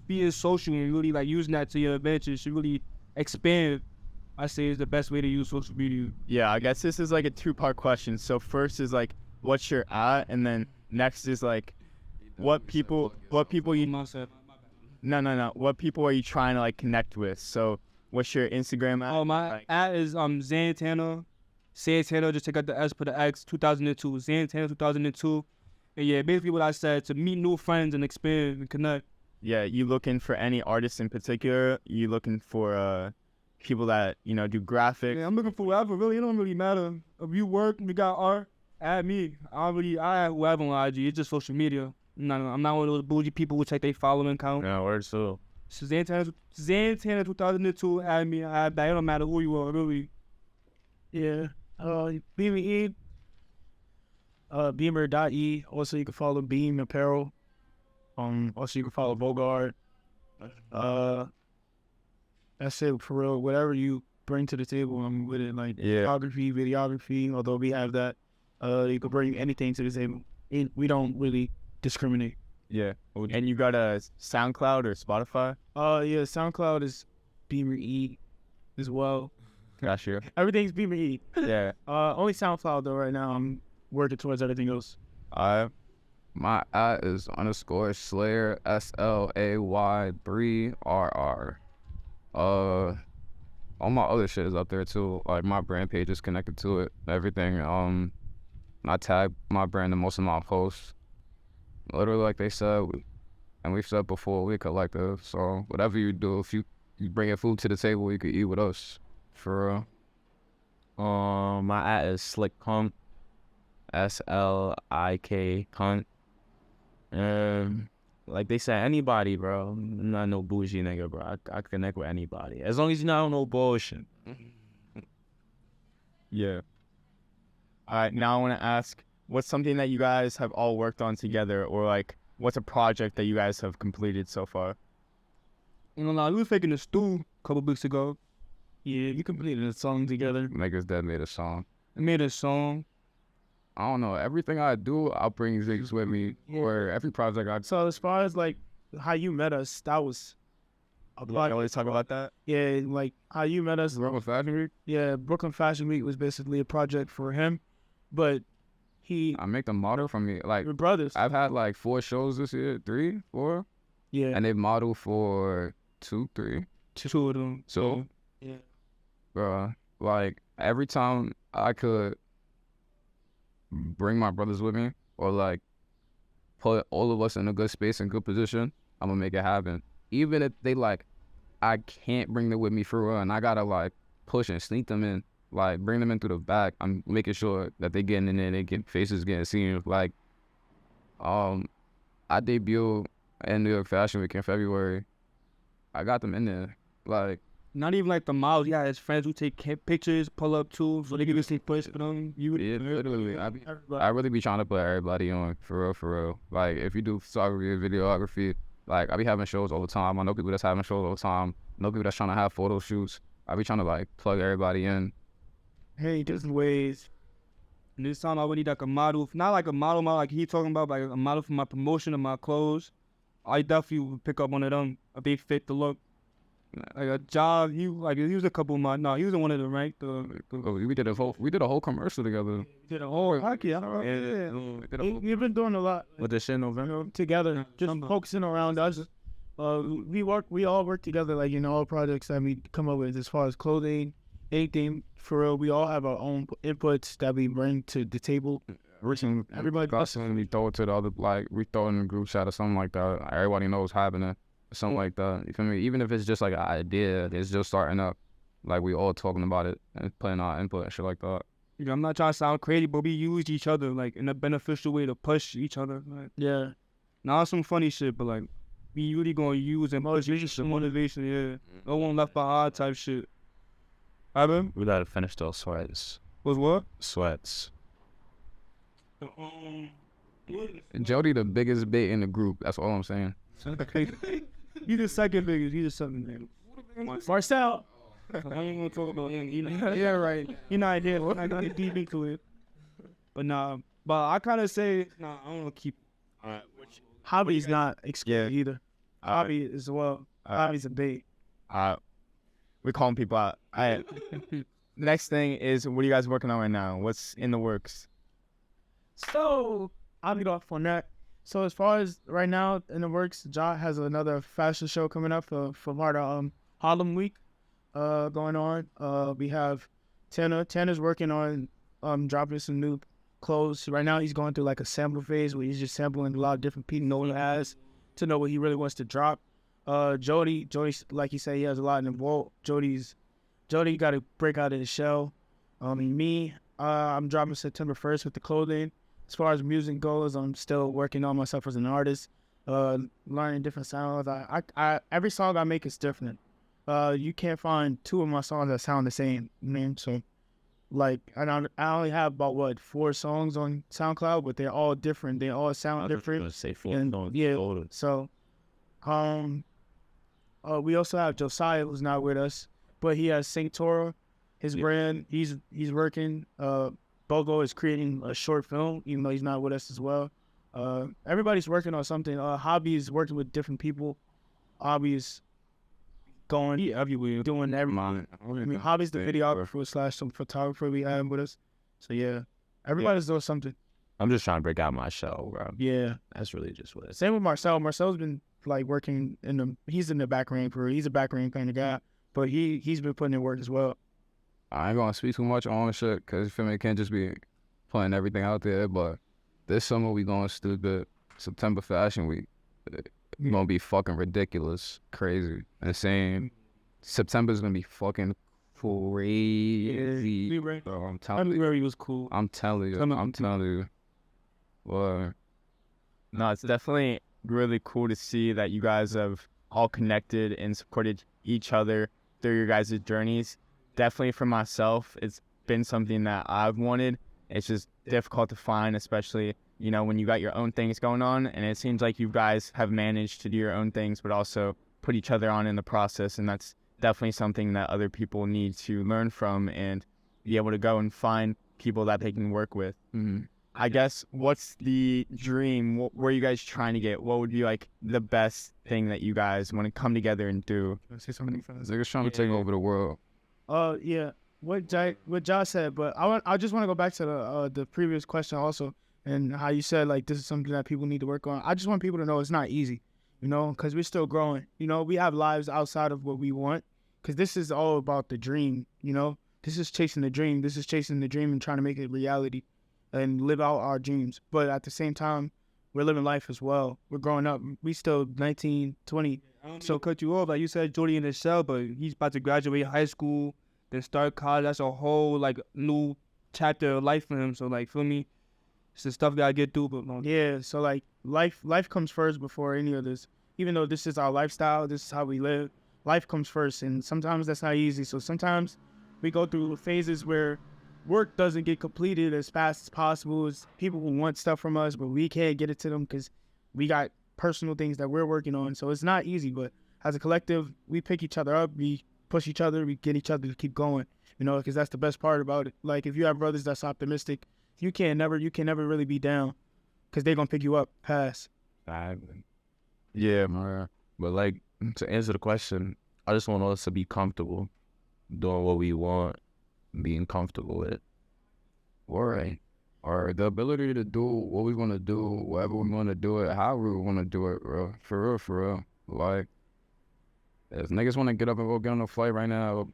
being social and really like using that to your advantage to really expand. I say is the best way to use social media. Yeah, I guess this is like a two-part question. So first is like, what's your at, and then next is like, what people you no, what people are you trying to like connect with? So what's your Instagram at? Oh, my at is Santana. Santana, just take out the S, put the X, 2002. Santana 2002. And yeah, basically what I said, to meet new friends and expand and connect. Yeah, you looking for any artists in particular? You looking for people that, you know, do graphics? Yeah, I'm looking for whatever. Really, it don't really matter. If you work, you got art, add me. I add whoever on IG. It's just social media. I'm not one of those bougie people who check their following count. Yeah, word so. So Santana 2002, add me. I add back. It don't matter who you are, really. Yeah. Beamer E. Beamer.e. Also, you can follow Beam Apparel. Also, you can follow Bogart. That's it for real. Whatever you bring to the table, I'm with it. Like photography, videography. Although we have that, you can bring anything to the table. We don't really discriminate. Yeah. And you got a SoundCloud or Spotify? Yeah. SoundCloud is Beamer E as well. Got you. Everything's Beamer E. Yeah. Only SoundCloud though. Right now, I'm working towards everything else. My at is _Slayer SLAY3RR. All my other shit is up there too. Like my brand page is connected to it. Everything. I tag my brand in most of my posts. Literally, like they said, and we've said before, we collective. So whatever you do, if you bring your food to the table, you can eat with us. For real. My at is Slick Punk. SLIK Punk. Like they said, anybody, bro. I'm not no bougie nigga, bro. I connect with anybody. As long as you not on no bullshit. Yeah. All right, now I want to ask, what's something that you guys have all worked on together, or like, what's a project that you guys have completed so far? You know, we was making a stew a couple weeks ago. Yeah, you completed a song together. Niggas that made a song. I made a song. I don't know. Everything I do, I'll bring niggas with me. Or every project I. So as far as like how you met us, that was a You always talk about that? Yeah, like how you met us. Brooklyn Fashion Week. Yeah, Brooklyn Fashion Week was basically a project for him, but I make the model from me. Like your brothers. I've had like 4 shows this year, 3, 4. Yeah, And they model for 2, 3. 2 of them. So yeah, bro, like every time I could bring my brothers with me, or like put all of us in a good space and good position, I'm gonna make it happen. Even if they like, I can't bring them with me for real, and I gotta like push and sneak them in, like bring them in through the back. I'm making sure that they getting in there, they get faces getting seen. Like, I debuted in New York Fashion Week in February. I got them in there, like. Not even like the models. Yeah, his friends who take pictures, pull up too, so they can just take push for them. Literally. I really be trying to put everybody on, for real. Like, if you do photography or videography, like, I be having shows all the time. I know people that's having shows all the time. I know people that's trying to have photo shoots. I be trying to, like, plug everybody in. hey, different ways. And this time I would need like a model, not like a model like he talking about, but like a model for my promotion of my clothes. I definitely would pick up one of them if they fit the look. Like a job, he was a couple of months. No, he was in one of them, right? We did a whole commercial together. We did a whole hockey. We've been doing a lot With the shit in November. together, just focusing around us. We all work together, like in all projects that we come up with, as far as clothing, anything. For real, we all have our own inputs that we bring to the table. Everybody, We throw it to the other, like, we throw it in the group chat or something like that. Everybody knows happening. Something like that. You feel me? Even if it's just like an idea, it's just starting up. Like, we all talking about it and putting our input and shit like that. You know, I'm not trying to sound crazy, but we used each other like in a beneficial way to push each other. Like, Yeah. not some funny shit, but like we really gonna use and push each other. Motivation, yeah. No one left behind type shit. Evan? We gotta finish those sweats. Was what? Sweats. Jody the biggest bit in the group. That's all I'm saying. He's the second biggest. He's the second biggest. Marcel. I ain't gonna talk about him. Yeah, right. You're not here. We're not gonna get deep into it. But nah. But I kind of say, nah, I don't want to keep. Hobby's not excluded Yeah. either. Hobby as well. Hobby's a bait. We're calling people out. Next thing is, what are you guys working on right now? What's in the works? So I'll get off on that. So as far as right now in the works, Ja has another fashion show coming up for Harlem Week going on. We have Tanner. Tanner's working on dropping some new clothes. Right now he's going through like a sample phase where he's just sampling a lot of different people no one has to know what he really wants to drop. Jody, like you said, he has a lot in the vault. Jody got to break out of his shell. I'm dropping September 1st with the clothing. As far as music goes, I'm still working on myself as an artist, learning different sounds. I every song I make is different. You can't find two of my songs that sound the same. So like I only have about 4 songs on SoundCloud, but they're all different. They all sound different. Say And, yeah. So, we also have Josiah, who's not with us, but he has Saint Torah, his brand. He's working. Bogo is creating a short film, even though he's not with us as well. Everybody's working on something. Hobby is working with different people. Hobby is going everywhere, doing everything. Hobby's the videographer / some photographer we have with us. So yeah, everybody's doing something. I'm just trying to break out my shell, bro. Yeah, That's really just what it is. same with Marcel. Marcel's been like working he's in the background crew. He's a background kind of guy, but he's been putting in work as well. I ain't gonna speak too much on shit because you feel me, it can't just be putting everything out there. But this summer we going stupid. September Fashion Week. It's gonna be fucking ridiculous, crazy, insane. September's gonna be fucking crazy. Bro, I'm telling you. February was cool. I'm telling you. Boy. No, it's definitely really cool to see that you guys have all connected and supported each other through your guys' journeys. Definitely for myself, it's been something that I've wanted. It's just difficult to find, especially, when you got your own things going on. And it seems like you guys have managed to do your own things, but also put each other on in the process. And that's definitely something that other people need to learn from and be able to go and find people that they can work with. Mm-hmm. I guess, what's the dream? What are you guys trying to get? What would be like the best thing that you guys want to come together and do? Say something fast. Niggas trying to take over the world. Yeah, what Josh said, but I just want to go back to the previous question also, and how you said like this is something that people need to work on. I just want people to know it's not easy, because we're still growing. We have lives outside of what we want, because this is all about the dream. This is chasing the dream. This is chasing the dream and trying to make it reality, and live out our dreams. But at the same time, we're living life as well. We're growing up. We still 19, 20. So cut you off, like you said, Jody in his shell, but he's about to graduate high school, then start college. That's a whole like new chapter of life for him. So like, feel me, it's the stuff that I get through. But yeah, so like life comes first before any of this. Even though this is our lifestyle, this is how we live. Life comes first, and sometimes that's not easy. So sometimes we go through phases where work doesn't get completed as fast as possible. It's people who want stuff from us, but we can't get it to them because we got personal things that we're working on. So it's not easy, but as a collective, we pick each other up, we push each other, we get each other to keep going, because that's the best part about it. Like if you have brothers that's optimistic, you can never really be down because they're going to pick you up, pass. Yeah. But like, to answer the question, I just want us to be comfortable doing what we want, being comfortable with it. Right. Or the ability to do what we want to do, whatever we want to do it, however we want to do it, bro. For real. Like, if niggas want to get up and go get on a flight right now,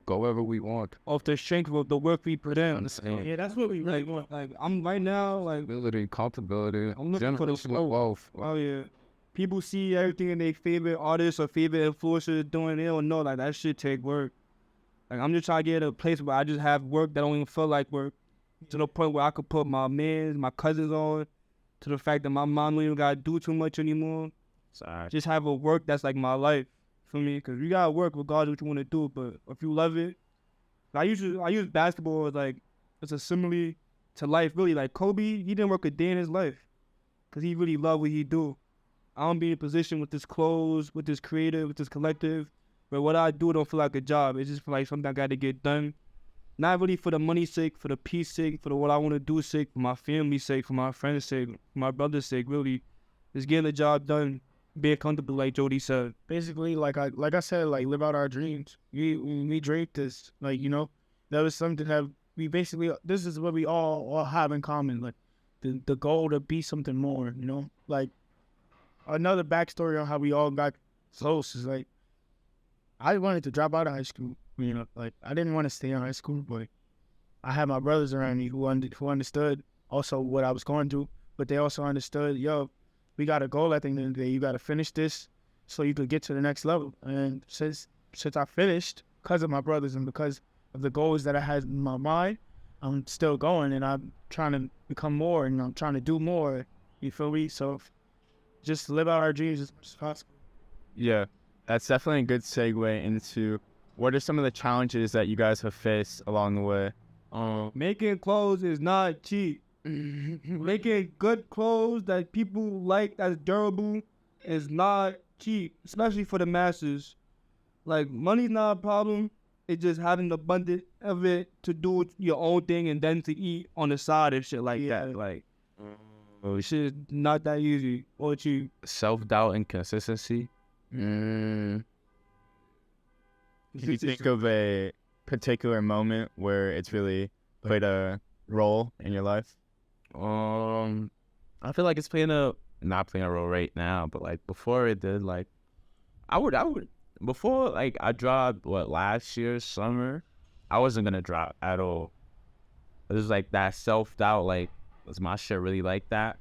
go wherever we want. Off the strength of the work we put in. Yeah, that's what we really want. Like I'm right now, like Ability, comfortability, I'm looking for the generational wealth. oh yeah. People see everything in their favorite artists or favorite influencers doing. They don't know like that shit take work. Like, I'm just trying to get to a place where I just have work that don't even feel like work, to the point where I could put my mans, my cousins on, to the fact that my mom don't even gotta do too much anymore. Sorry. Just have a work that's like my life for me, because you gotta work regardless of what you want to do. But if you love it, I use basketball as like it's a simile to life. Really, like Kobe, he didn't work a day in his life because he really loved what he do. I don't be in a position with this clothes, with this creative, with this collective, where what I do don't feel like a job. It's just feel like something I got to get done. Not really for the money's sake, for the peace sake, for the what I want to do sake, for my family's sake, for my friends' sake, for my brother's sake. Really, just getting the job done, being comfortable, like Jody said. Basically, like I said, like live out our dreams. We dreamed this, like, you know, that was something that we basically, this is what we all have in common, like the goal to be something more, you know. Like another backstory on how we all got close is like I wanted to drop out of high school, you know, like I didn't want to stay in high school, but I had my brothers around me who understood also what I was going through, but they also understood, yo, we got a goal at the end of the day. You got to finish this so you could get to the next level. And since I finished, because of my brothers and because of the goals that I had in my mind, I'm still going and I'm trying to become more and I'm trying to do more. You feel me? So just live out our dreams as much as possible. Yeah, that's definitely a good segue into what are some of the challenges that you guys have faced along the way? Making clothes is not cheap. Making good clothes that people like, that's durable, is not cheap, especially for the masses. Like, money's not a problem. It's just having the abundance of it to do your own thing and then to eat on the side and shit like that. Like, shit is not that easy or cheap. Self-doubt and consistency. Can you think of a particular moment where it's really played a role in your life? I feel like it's not playing a role right now, but like before it did. Like I would before, like I dropped last year's summer, I wasn't gonna drop at all. It was like that self-doubt, like, was my shit really like that?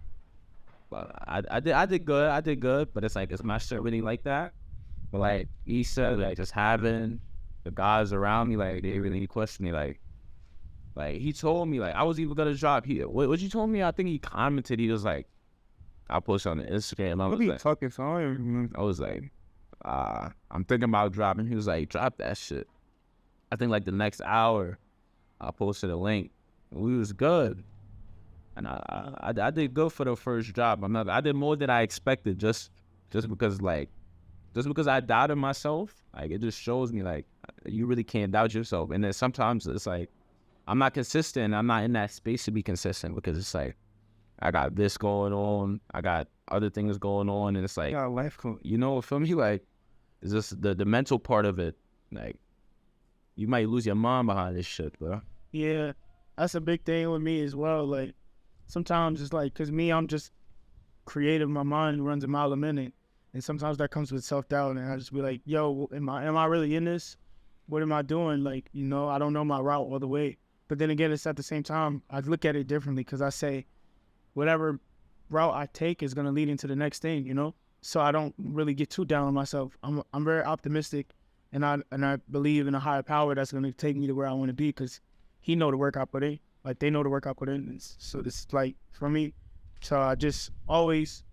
But I did good, but it's like, is my shit really like that? But like he said, like just having the guys around me, like they really questioned me, like he told me, like I was even gonna drop. What you told me? I think he commented. He was like, I posted on the Instagram. I was like, I'm thinking about dropping. He was like, drop that shit. I think like the next hour, I posted a link. We was good, and I did good for the first drop. I did more than I expected, just because I doubted myself. Like it just shows me like you really can't doubt yourself. And then sometimes it's like I'm not consistent. I'm not in that space to be consistent because it's like I got this going on, I got other things going on, and it's like, life coach. You know, feel me? Like it's just the mental part of it. Like you might lose your mind behind this shit, bro. Yeah, that's a big thing with me as well. Like sometimes it's like, cause me, I'm just creative. My mind runs a mile a minute, and sometimes that comes with self-doubt. And I just be like, yo, am I really in this? What am I doing? Like, you know, I don't know my route all the way. But then again, it's at the same time, I look at it differently because I say, whatever route I take is gonna lead into the next thing, you know. So I don't really get too down on myself. I'm very optimistic, and I believe in a higher power that's gonna take me to where I want to be because he know the work I put in. Like they know the work I put in. So it's like for me. So I just always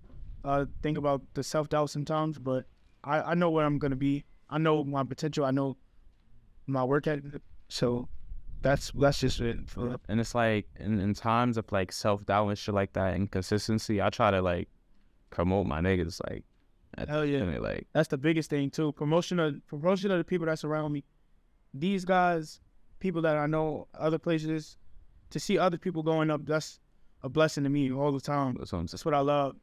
think about the self-doubt sometimes, but I know where I'm gonna be. I know my potential. I know my work ethic. So that's just it. And it's like in times of like self-doubt and shit like that and consistency, I try to like promote my niggas. Like hell yeah, like that's the biggest thing too. Promotion of the people that's around me. These guys, people that I know other places, to see other people going up, that's a blessing to me all the time. That's what I love.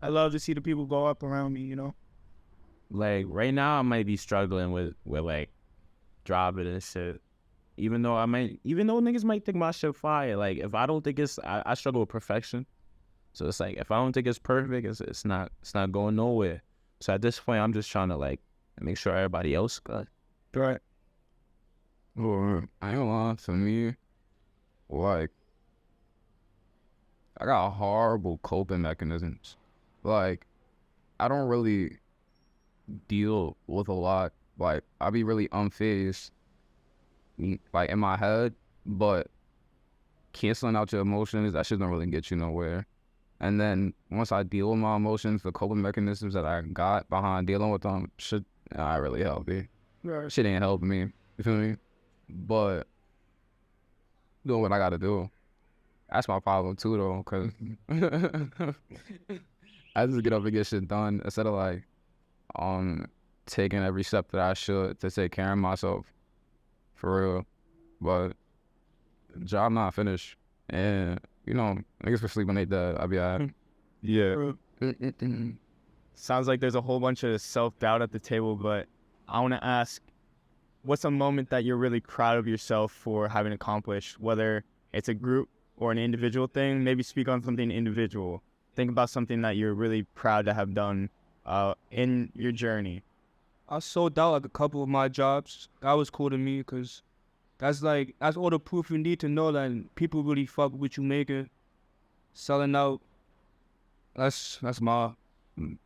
I love to see the people go up around me, you know. Like right now I might be struggling with like dropping and shit. Even though niggas might think my shit fire, like if I don't think I struggle with perfection. So it's like if I don't think it's perfect, it's not going nowhere. So at this point, I'm just trying to like make sure everybody else good. Right. Or I don't know. For me, like I got horrible coping mechanisms. Like I don't really deal with a lot. Like I be really unfazed like in my head, but canceling out your emotions, that shit don't really get you nowhere. And then once I deal with my emotions, the coping mechanisms that I got behind dealing with them, shit not really help me. Right. Shit ain't helping me. You feel me? But doing what I gotta do. That's my problem too, though, cause I just get up and get shit done instead of like taking every step that I should to take care of myself, for real. But job not finished, and you know niggas for sleep when they dead. I'll be alright. Yeah. Sounds like there's a whole bunch of self-doubt at the table, but I want to ask, what's a moment that you're really proud of yourself for having accomplished, whether it's a group or an individual thing? Maybe speak on something individual. Think about something that you're really proud to have done in your journey. I sold out like a couple of my jobs. That was cool to me because that's all the proof you need to know that people really fuck with you making. Selling out, that's my.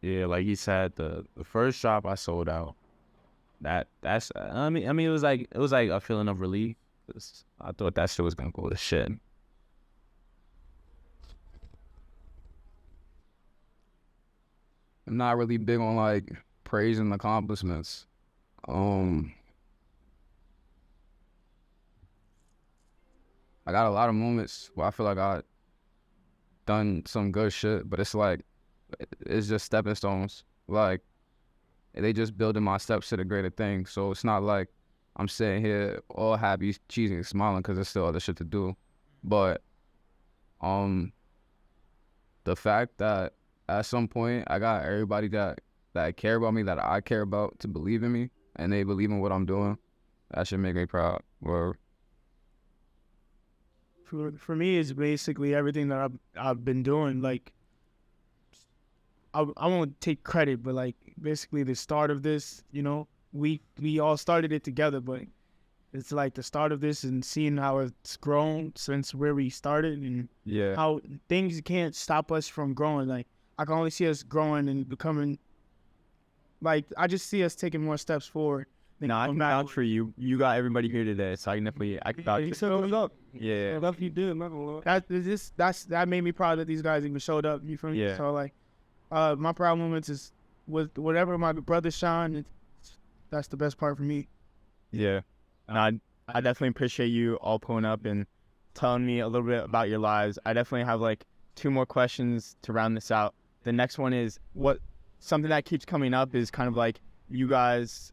Yeah, like he said, the first job I sold out. That's I mean it was like a feeling of relief. 'Cause I thought that shit was gonna go to shit. I'm not really big on like praising accomplishments. I got a lot of moments where I feel like I done some good shit, but it's like it's just stepping stones. Like they just building my steps to the greater thing. So it's not like I'm sitting here all happy, cheesing, and smiling because there's still other shit to do. But the fact that at some point I got everybody that care about me, that I care about, to believe in me, and they believe in what I'm doing, that should make me proud. Or For me, it's basically everything that I've been doing. Like, I won't take credit, but like basically the start of this, you know, we all started it together, but it's like the start of this and seeing how it's grown since where we started, and Yeah. how things can't stop us from growing. Like, I can only see us growing and becoming, like, I just see us taking more steps forward. No, I can vouch for you. You got everybody here today, so I can vouch. Yeah. Stuff you did, not gonna lie. That made me proud that these guys even showed up. You feel me? Yeah. So like, my proud moments is with whatever my brother shine. That's the best part for me. Yeah. And I definitely appreciate you all pulling up and telling me a little bit about your lives. I definitely have like 2 more questions to round this out. The next one is something that keeps coming up is kind of like you guys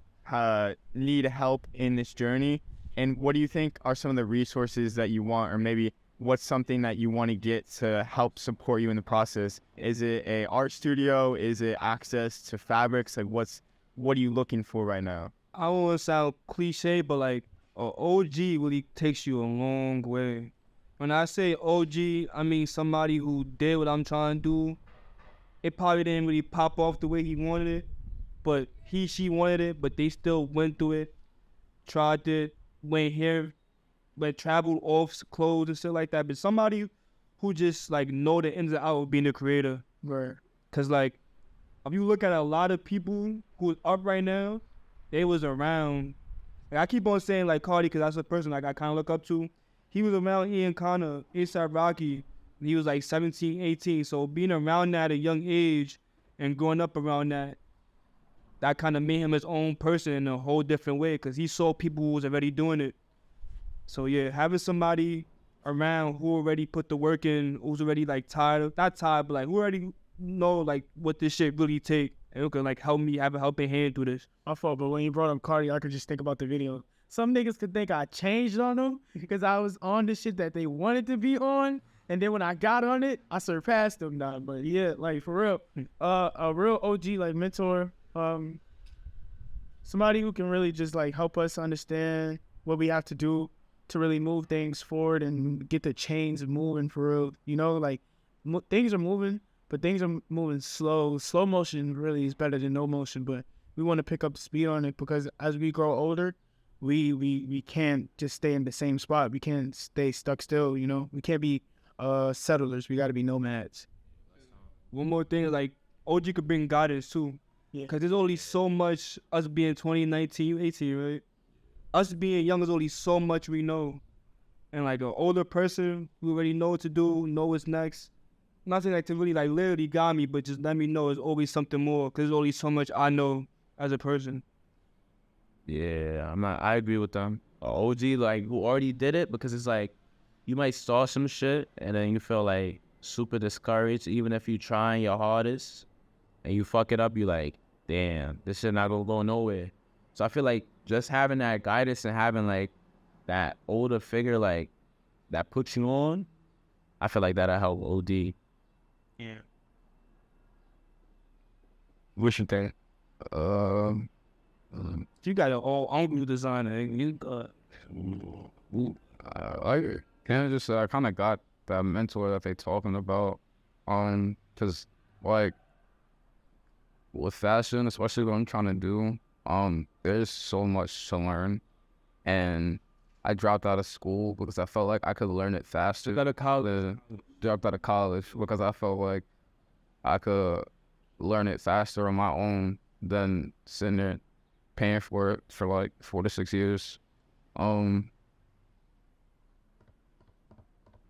need help in this journey, and what do you think are some of the resources that you want, or maybe what's something that you want to get to help support you in the process? Is it a art studio? Is it access to fabrics? Like what are you looking for right now? I don't want to sound cliche, but like an OG really takes you a long way. When I say OG, I mean somebody who did what I'm trying to do. It probably didn't really pop off the way he wanted it, but she wanted it, but they still went through it, tried it, went here, traveled off clothes and shit like that. But somebody who just like know the ins and outs of being a creator. Right. Cause like, if you look at a lot of people who's up right now, they was around. Like, I keep on saying like Cardi, cause that's the person like I kind of look up to. He was around Ian Connor, inside Rocky. He was like 17, 18. So being around that at a young age and growing up around that kind of made him his own person in a whole different way, because he saw people who was already doing it. So yeah, having somebody around who already put the work in, who's already like not tired, but like who already know like what this shit really take, and who can like help me have a helping hand through this. My fault, but when you brought up Cardi, I could just think about the video. Some niggas could think I changed on them because I was on the shit that they wanted to be on, and then when I got on it, I surpassed them now. But yeah, like for real, a real OG like mentor, somebody who can really just like help us understand what we have to do to really move things forward and get the chains moving for real. You know, like things are moving, but things are moving slow. Slow motion really is better than no motion, but we want to pick up the speed on it, because as we grow older, we can't just stay in the same spot. We can't stay stuck still, you know? We can't be settlers. We got to be nomads. One more thing, like OG could bring guidance too. Yeah. Because there's only so much us being 20, 19, 18, right? us being young is only so much we know. And like an older person who already know what to do, know what's next. Nothing like to really like literally guide me, but just let me know there's always something more, because there's only so much I know as a person. Yeah, I agree with them. A OG like who already did it, because it's like you might start some shit and then you feel like super discouraged, even if you trying your hardest and you fuck it up, you like, damn, this shit not gonna go nowhere. So I feel like just having that guidance and having like that older figure like that puts you on, I feel like that'll help OD. Yeah. What you think? You got an all uncle designer. You I kind of just I kind of got that mentor that they talking about, because like with fashion, especially what I'm trying to do, there's so much to learn, and I dropped out of school because I felt like I could learn it faster. got a college. Dropped out of college because I felt like I could learn it faster on my own than sitting there paying for it for like 4 to 6 years. I'm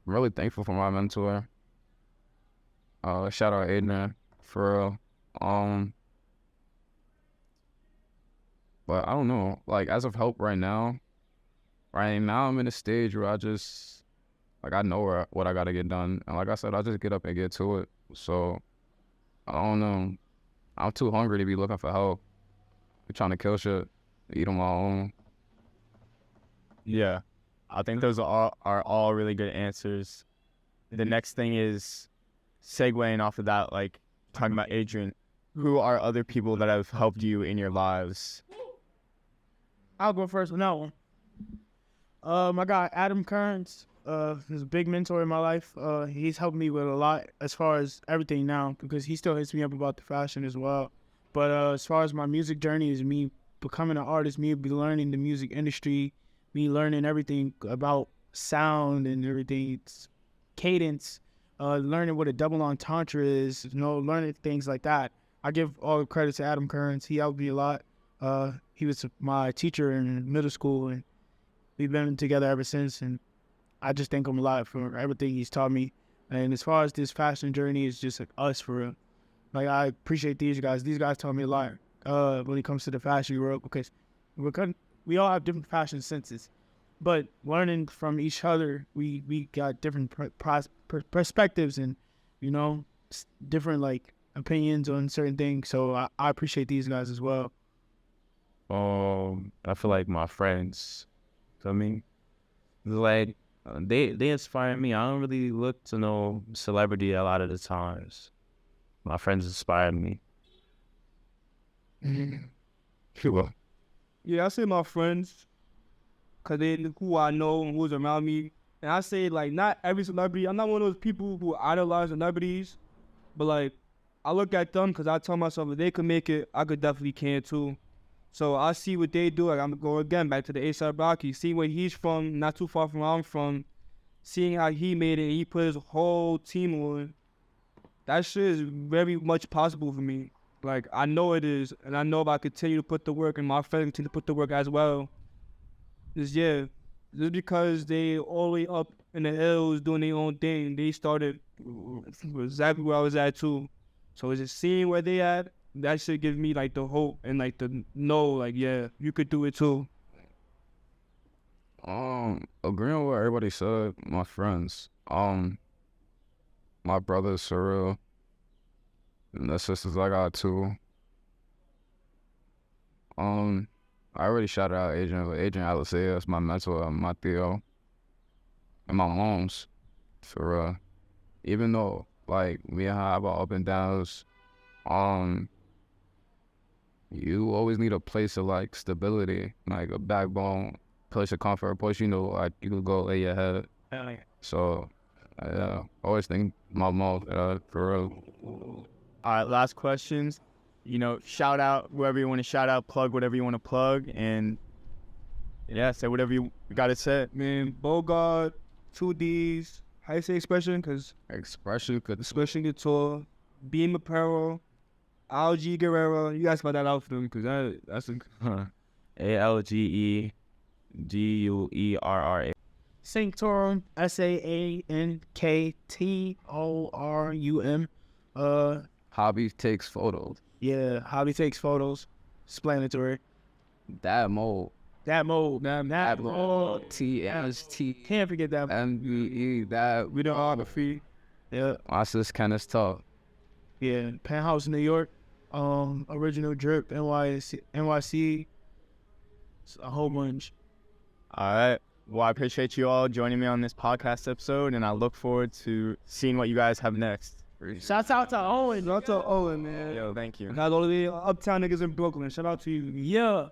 really thankful for my mentor. Shout out Aiden for real. But I don't know, like as of help right now I'm in a stage where I just like I know what I gotta get done, and like I said, I just get up and get to it. So I don't know. I'm too hungry to be looking for help. I'm trying to kill shit, eat on my own. Yeah, I think those are all really good answers. The next thing is segueing off of that, like talking about Adrian. Who are other people that have helped you in your lives? I'll go first on that one. I got Adam Kearns. He's a big mentor in my life. He's helped me with a lot as far as everything now, because he still hits me up about the fashion as well. But as far as my music journey is me becoming an artist, me be learning the music industry, me learning everything about sound and everything, cadence, learning what a double entendre is, learning things like that. I give all the credit to Adam Kearns. He helped me a lot. He was my teacher in middle school, and we've been together ever since. And I just thank him a lot for everything he's taught me. And as far as this fashion journey, it's just like us for real. Like, I appreciate these guys. These guys taught me a lot when it comes to the fashion world, because we all have different fashion senses. But learning from each other, we got different perspectives and, different, like, opinions on certain things. So I appreciate these guys as well. I feel like my friends, like they inspire me. I don't really look to no celebrity a lot of the times. My friends inspire me. Sure. Yeah, I say my friends, because they who I know and who's around me. And I say, like, not every celebrity. I'm not one of those people who idolize celebrities, but, like, I look at them because I tell myself if they could make it, I could definitely can too. So I see what they do. Like, I'm going to go again back to the A$AP Rocky. See where he's from, not too far from where I'm from. Seeing how he made it and he put his whole team on. That shit is very much possible for me. Like, I know it is. And I know if I continue to put the work and my friends continue to put the work as well. Just because they all the way up in the hills doing their own thing, they started exactly where I was at too. So it's just seeing where they at, that shit gives me like the hope and like the know, like, yeah, you could do it too. Agreeing with what everybody said, my friends. My brother's surreal. And the sisters I got too. I already shouted out Adrian, but Adrian Alisea is my mentor, my Theo, and my moms, for real. Even though, like, we have our up and downs, you always need a place of, like, stability, like a backbone, place of comfort, a place like, you can go lay your head. Hell yeah. So, yeah, always think my mom, for real. All right, last questions. Shout out whoever you want to shout out, plug whatever you want to plug, and yeah, say whatever you got to say. Man, Bogart, 2Ds, how you say expression? Because Expression Expression Couture, Beam Apparel, Algie Guerrero. You guys spell that out for them, because that's a... ALGE Guerra. Sanctorum, Sanktorum. Hobby takes photos. Yeah, hobby takes photos. Explanatory. That mode. That mode. That mode. TST. Can't forget that. MBE. That. Videography. Yeah. That's just kind of stuff. Yeah. Penthouse, New York. Original Drip, NYC. It's a whole bunch. All right. Well, I appreciate you all joining me on this podcast episode, and I look forward to seeing what you guys have next. Shout out to Owen. Shout out to Owen, man. Yo, thank you. Got all the Uptown niggas in Brooklyn. Shout out to you. Yeah.